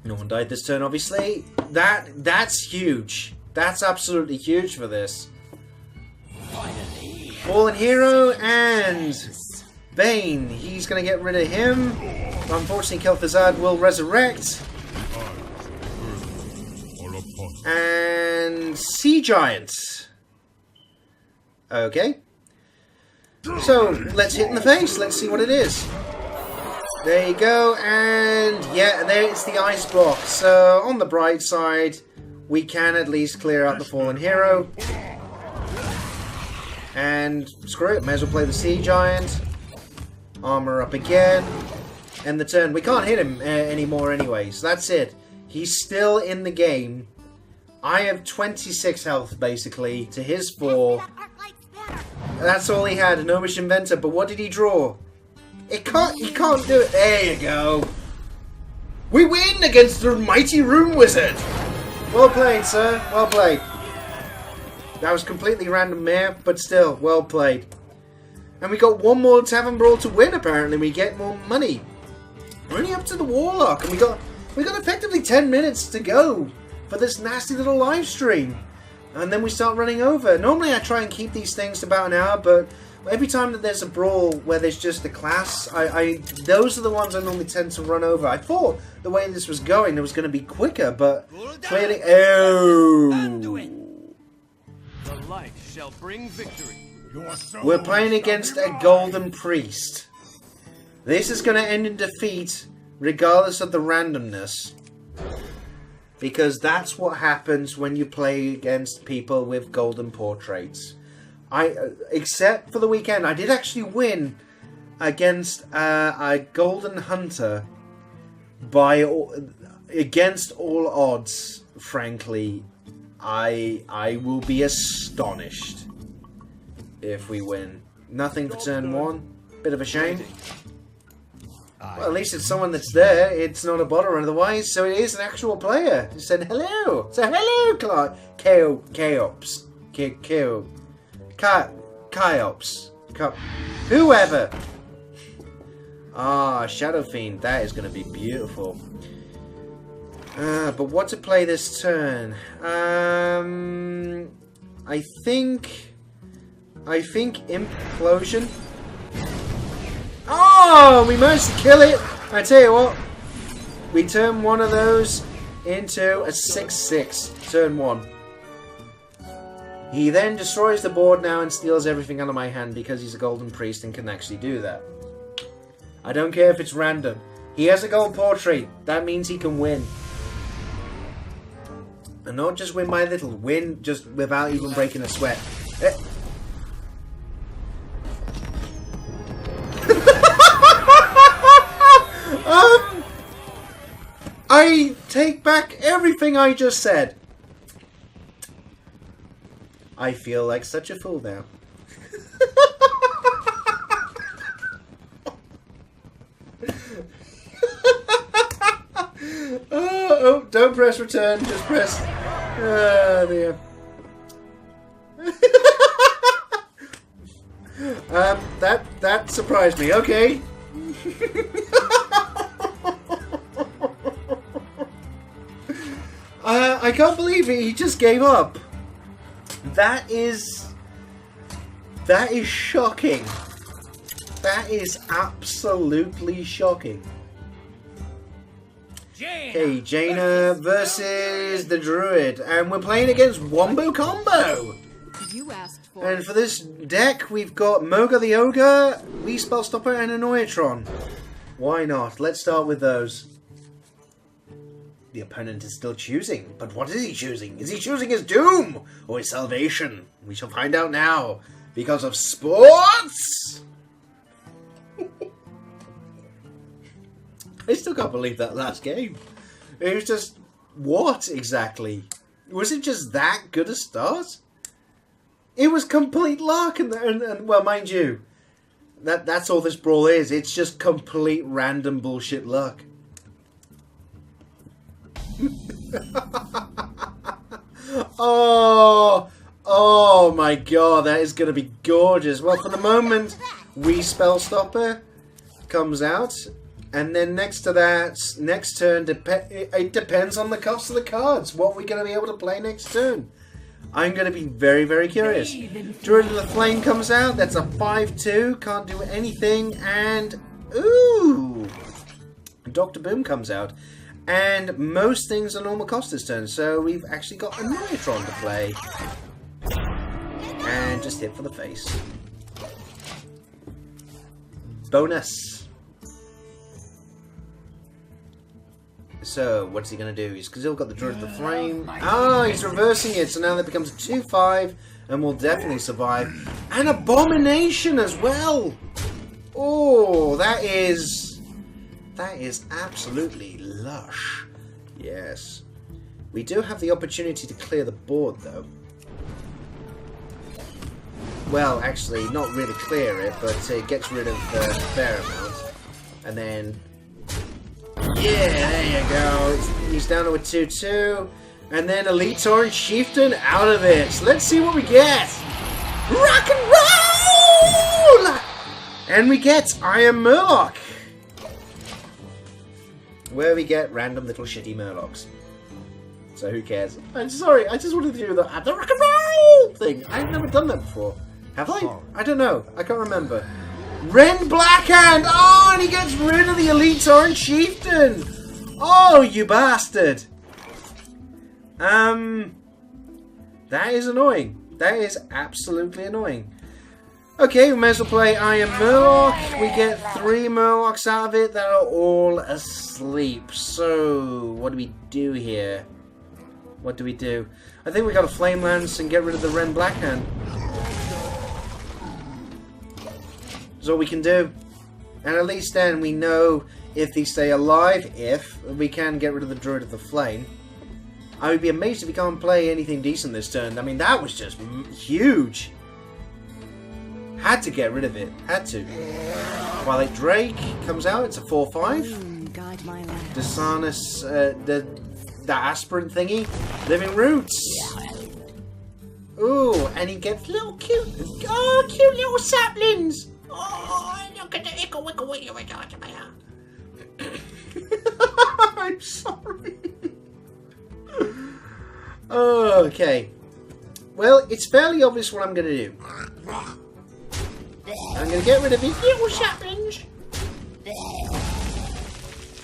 No one died this turn, obviously. That's huge. That's absolutely huge for this. Fallen Hero and Bane. He's going to get rid of him. Unfortunately, Kel'Thuzad will resurrect. And Sea Giant. Okay. So, let's hit in the face. Let's see what it is. There you go. And yeah, there it's the Ice Block. So, on the bright side, we can at least clear out the Fallen Hero. And screw it. May as well play the Sea Giant. Armor up again. End the turn. We can't hit him anymore anyway. So that's it. He's still in the game. I have 26 health, basically, to his 4. That's all he had, an Gnomish Inventor. But what did he draw? He can't do it. There you go. We win against the mighty Rune Wizard. Well played, sir. Well played. That was completely random there, but still, well played. And we got one more Tavern Brawl to win, apparently. We get more money. We're only up to the Warlock, and we got effectively 10 minutes to go for this nasty little live stream. And then we start running over. Normally I try and keep these things to about an hour, but every time that there's a brawl where there's just a class, those are the ones I normally tend to run over. I thought the way this was going, it was going to be quicker, but clearly... Oh! The light shall bring victory. We're playing against a Golden Priest. This is going to end in defeat, regardless of the randomness. Because that's what happens when you play against people with golden portraits. Except for the weekend, I did actually win against a golden hunter against all odds. Frankly, I will be astonished if we win. Nothing for turn 1. Bit of a shame. Well, at least it's someone that's there. It's not a bot or otherwise, so it is an actual player. He said hello. So hello, Chaops. Chaops. Whoever. Ah, Shadow Fiend. That is going to be beautiful. But what to play this turn? I think Implosion. Oh, we managed to kill it. I tell you what, we turn one of those into a 6/6. Turn 1. He then destroys the board now and steals everything out of my hand because he's a golden priest and can actually do that. I don't care if it's random. He has a gold portrait. That means he can win. And not just win by little. Win just without even breaking a sweat. I take back everything I just said. I feel like such a fool now. Oh, don't press return, just press... there. That surprised me, okay. I can't believe it, he just gave up. That is shocking. That is absolutely shocking. Okay, Jaina versus the Druid. And we're playing against Wombo Combo. You asked for And for this deck, we've got Moga the Ogre, Wii Spellstopper, and Annoyatron. Why not? Let's start with those. The opponent is still choosing, but what is he choosing? Is he choosing his doom or his salvation? We shall find out now, because of sports! I still can't believe that last game. It was just what exactly? Was it just that good a start? It was complete luck, and well, mind you, that's all this brawl is. It's just complete random bullshit luck. Oh my god, that is going to be gorgeous. Well, for the moment, Spell Stopper comes out, and then next to that, next turn, it depends on the cost of the cards. What we're going to be able to play next turn. I'm going to be very, very curious. Druid of the Flame comes out. That's a 5/2. Can't do anything. And, ooh, Dr. Boom comes out. And most things are normal cost this turn. So we've actually got a Neutron to play. And just hit for the face. Bonus. So, what's he going to do? He's still got the Druid of the Flame. Ah, he's reversing it. So now that becomes a 2/5. And will definitely survive. An Abomination as well. Oh, that is absolutely lush. Yes. We do have the opportunity to clear the board, though. Well, actually, not really clear it, but it gets rid of a fair amount. And then... yeah, there you go. He's down to a 2/2. And then Elite Torrent Chieftain out of it. So let's see what we get. Rock and roll! And we get Iron Murloc. Where we get random little shitty Murlocs. So who cares? I'm sorry, I just wanted to do the rock and roll thing. I've never done that before. Have I? I don't know. I can't remember. Ren Blackhand! Oh, and he gets rid of the Elite Torrent Chieftain! Oh, you bastard! That is annoying. That is absolutely annoying. Okay, we may as well play Iron Murloc. We get 3 Murlocs out of it that are all asleep. So, what do we do here? What do we do? I think we got to Flame Lance and get rid of the Ren Blackhand. That's all we can do. And at least then we know if they stay alive, if we can get rid of the Druid of the Flame. I would be amazed if we can't play anything decent this turn. I mean, that was just huge. Had to get rid of it. Had to. Twilight Drake comes out. It's a 4/5. Desanus, the aspirant thingy. Living Roots. Ooh, and he gets little cute little saplings. Oh, look at the ickle wickle wickle wickle. I'm sorry. Okay. Well, it's fairly obvious what I'm going to do. I'm going to get rid of these little saplings.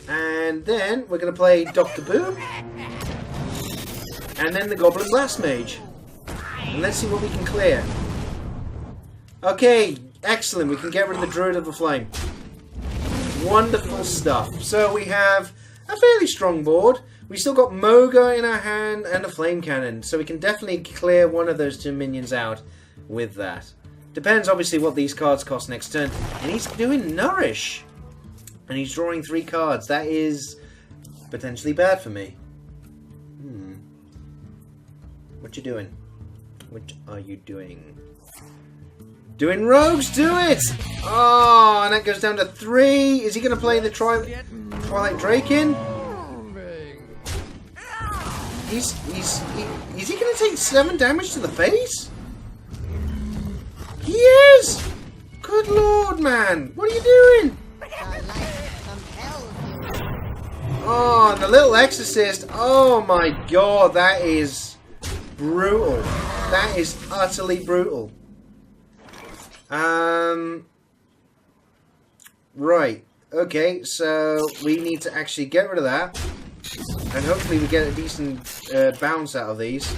And then we're going to play Dr. Boom. And then the Goblin Blast Mage. And let's see what we can clear. Okay, excellent. We can get rid of the Druid of the Flame. Wonderful stuff. So we have a fairly strong board. We still got Moga in our hand and a Flame Cannon. So we can definitely clear one of those 2 minions out with that. Depends, obviously, what these cards cost next turn. And he's doing Nourish. And he's drawing 3 cards. That is potentially bad for me. What you doing? What are you doing? Doing Rogues, do it! Oh, and that goes down to 3. Is he going to play the Twilight Drake in? Is he going to take 7 damage to the face? He is! Good lord, man! What are you doing? Oh, and the little Exorcist. Oh my god, that is brutal. That is utterly brutal. Right. Okay, so we need to actually get rid of that. And hopefully we get a decent bounce out of these.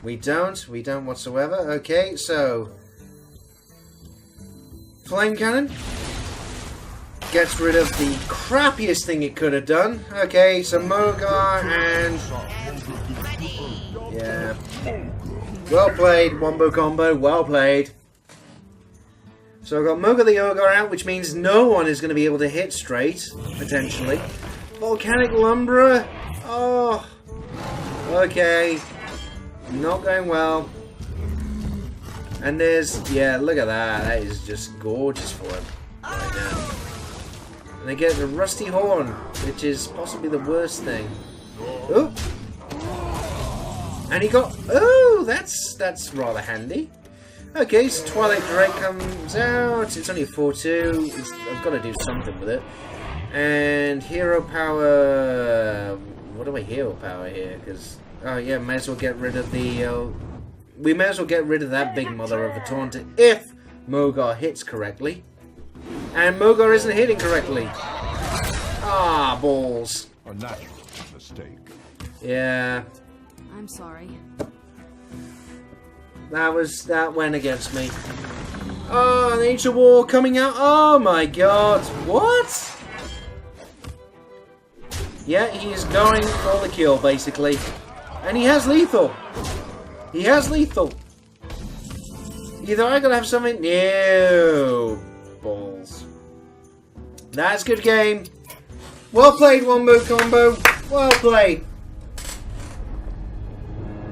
We don't whatsoever. Okay, so Flame Cannon gets rid of the crappiest thing it could have done. Okay, so Mogar and... yeah. Well played, Wombo Combo, well played. So I've got Mogar the Ogre out, which means no one is going to be able to hit straight, potentially. Volcanic Lumberer. Oh. Okay. Not going well. And there's... Yeah, look at that. That is just gorgeous for him right now. And they get the Rusty Horn, which is possibly the worst thing. Oh. And he got... Oh, that's rather handy. Okay, so Twilight Drake comes out. It's only a 4-2. I've got to do something with it. And Hero Power... What do I Hero Power here? Because... Oh yeah, may as well get rid of the... we may as well get rid of that big mother of a taunt if Mogar hits correctly. And Mogar isn't hitting correctly. Ah, balls. A natural mistake. Yeah. I'm sorry. That went against me. Oh, an Ancient War coming out. Oh my god. What? Yeah, he is going for the kill, basically. And he has lethal. He has lethal. Either I gotta have something... No. Balls. That's a good game. Well played, Wombo Combo. Well played.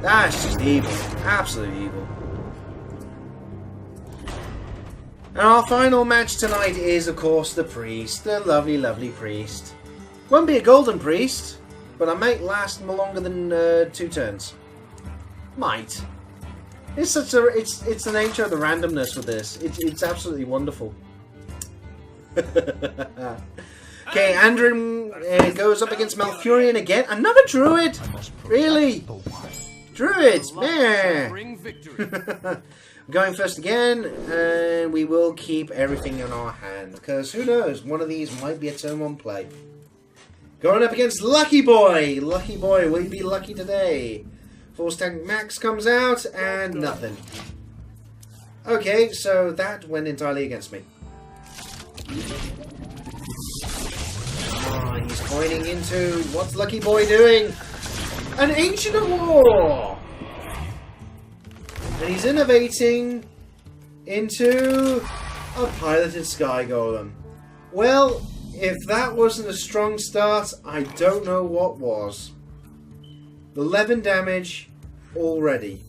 That's just evil. Absolute evil. And our final match tonight is, of course, the Priest. The lovely, lovely Priest. Won't be a golden Priest, but I might last longer than 2 turns. Might. It's such a... It's the nature of the randomness with this. It's absolutely wonderful. Okay, Andrew goes up against Malfurion again. Another Druid? Really? Druids? Man. Going first again, and we will keep everything in our hand. Because who knows, one of these might be a turn 1 play. Going up against Lucky Boy. Lucky Boy, will you be lucky today? Force Tank Max comes out, and nothing. Okay, so that went entirely against me. Oh, he's pointing into... What's Lucky Boy doing? An Ancient of War! And he's innovating into a Piloted Sky Golem. Well, if that wasn't a strong start, I don't know what was. 11 damage already.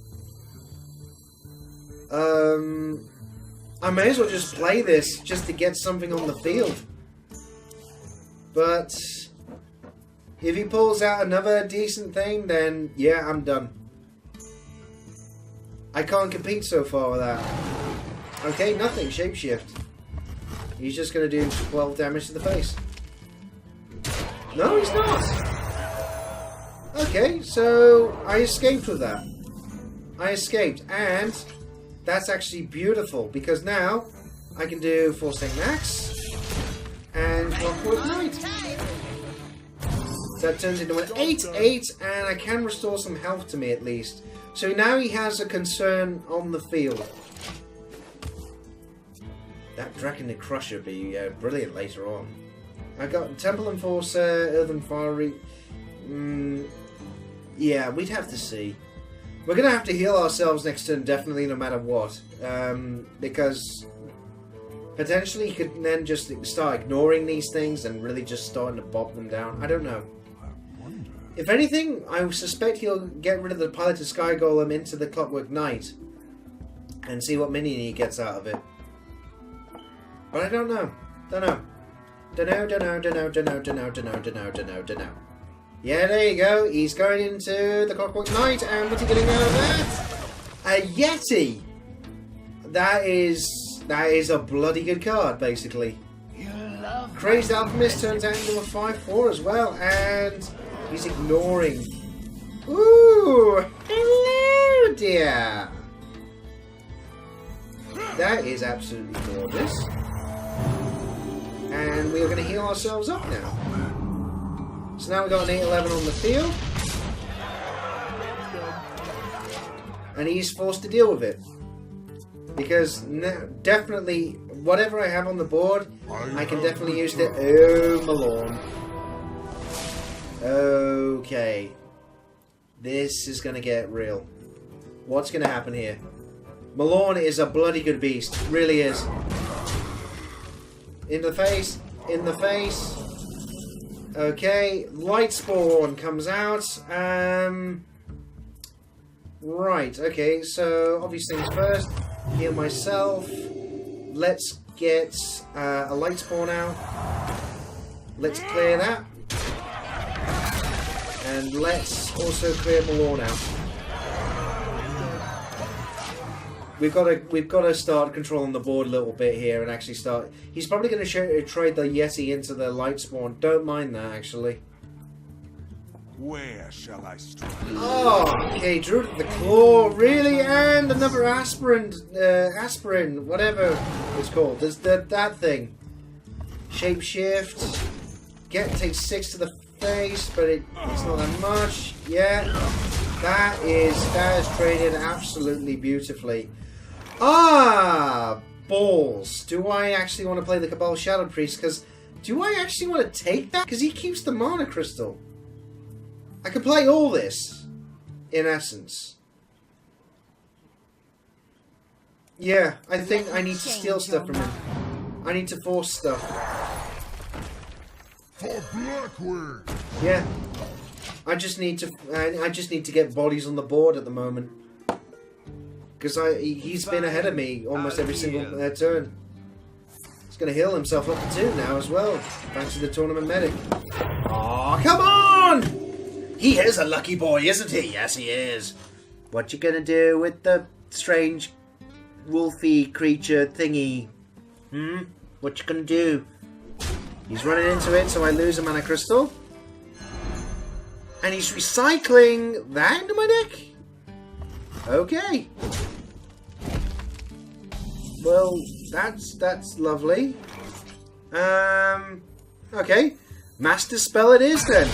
I may as well just play this just to get something on the field. But if he pulls out another decent thing, then yeah, I'm done. I can't compete so far with that. Okay, nothing. Shapeshift. He's just going to do 12 damage to the face. No, he's not. Okay, so I escaped with that. I escaped, and that's actually beautiful, because now I can do Force Tank Max and Clockwork Knight. So that turns into an 8-8, and I can restore some health to me at least. So now he has a concern on the field. That Draconid Crusher would be brilliant later on. I got Temple Enforcer, Earthen Fiery. Yeah, we'd have to see. We're going to have to heal ourselves next turn, definitely, no matter what. Because potentially he could then just start ignoring these things and really just starting to bob them down. I don't know. If anything, I suspect he'll get rid of the Piloted Sky Golem into the Clockwork Knight and see what minion he gets out of it. But I don't know. Don't know. Don't know. Yeah, there you go. He's going into the Clockwork Knight, and what's he getting out of that? A Yeti! That is a bloody good card, basically. Crazed Alchemist turns out into a 5-4 as well, and he's ignoring. Ooh! Hello, dear! That is absolutely gorgeous. And we are going to heal ourselves up now. So now we've got an 8-11 on the field. And he's forced to deal with it. Because definitely, whatever I have on the board, I can definitely use it. Oh, Malorn. Okay. This is going to get real. What's going to happen here? Malorn is a bloody good beast. Really is. In the face. In the face. Okay, Lightspawn comes out. Right, okay, so obvious things first. Heal myself. Let's get a Lightspawn out. Let's clear that. And let's also clear Malorn out. We've got to start controlling the board a little bit here and actually start. He's probably going to trade the Yeti into the Lightspawn. Don't mind that actually. Where shall I strike? Oh, okay, Drew the Claw, really, and another aspirin, whatever it's called. There's that thing. Shapeshift. Takes 6 to the face, but it's not that much. Yeah, that is traded absolutely beautifully. Ah, balls. Do I actually want to play the Cabal Shadow Priest? Because do I actually want to take that? Because he keeps the mana crystal. I could play all this, in essence. Yeah, I think I need to steal stuff from him. I need to force stuff. For Blackwing. Yeah, I just need to get bodies on the board at the moment. Because he's been ahead of me almost every single turn. He's going to heal himself up to 2 now as well, thanks to the tournament medic. Oh, come on! He is a lucky boy, isn't he? Yes, he is. What you going to do with the strange wolfy creature thingy? What you going to do? He's running into it, so I lose a mana crystal. And he's recycling that into my deck? Okay. Well, that's lovely. Okay. Master Spell it is then.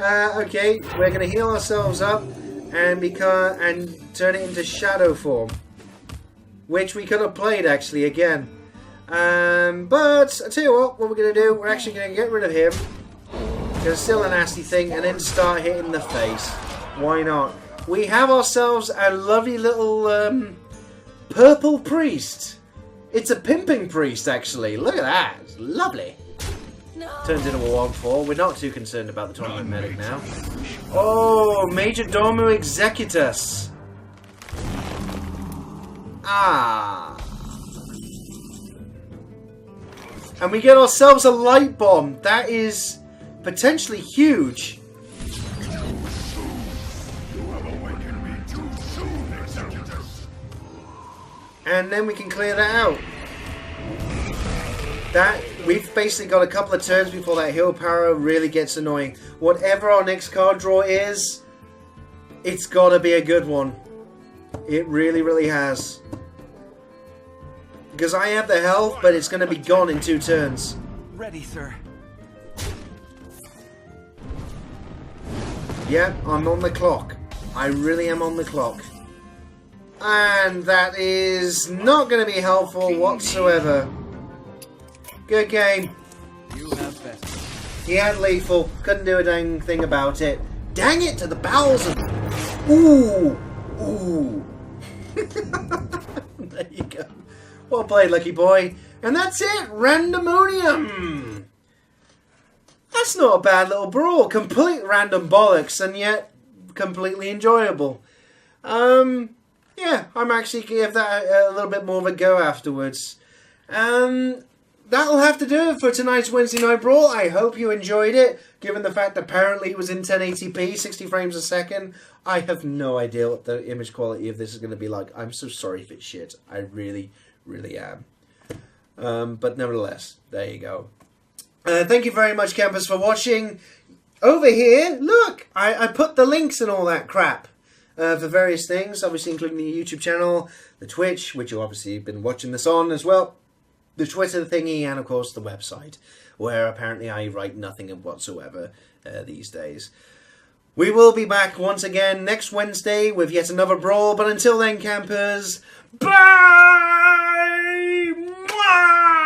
Okay, we're gonna heal ourselves up and turn it into shadow form. Which we could have played actually again. But I tell you what we're gonna do, we're actually gonna get rid of him. Because it's still a nasty thing, and then start hitting the face. Why not? We have ourselves a lovely little purple priest. It's a pimping priest, actually. Look at that. It's lovely. No. Turns into a 1/4. We're not too concerned about the tournament medic now. Oh, Major Domo Executus. Ah. And we get ourselves a light bomb. That is potentially huge. And then we can clear that out. We've basically got a couple of turns before that heal power really gets annoying. Whatever our next card draw is, it's got to be a good one. It really, really has. Because I have the health, but it's going to be gone in 2 turns. Ready, sir. Yeah, I'm on the clock. I really am on the clock. And that is not going to be helpful whatsoever. Good game. You have best. He had lethal. Couldn't do a dang thing about it. Dang it to the bowels of... Ooh. Ooh. There you go. Well played, lucky boy. And that's it. Randomonium. That's not a bad little brawl. Complete random bollocks, and yet completely enjoyable. Yeah, I'm actually going to give that a little bit more of a go afterwards. That'll have to do it for tonight's Wednesday Night Brawl. I hope you enjoyed it, given the fact apparently it was in 1080p, 60 frames a second. I have no idea what the image quality of this is going to be like. I'm so sorry if it's shit. I really, really am. But nevertheless, there you go. Thank you very much, campers, for watching. Over here, look, I put the links and all that crap for various things, obviously including the YouTube channel, the Twitch, which you obviously have been watching this on as well, the Twitter thingy, and of course the website, where apparently I write nothing whatsoever these days. We will be back once again next Wednesday with yet another brawl, but until then, campers, bye! Mwah!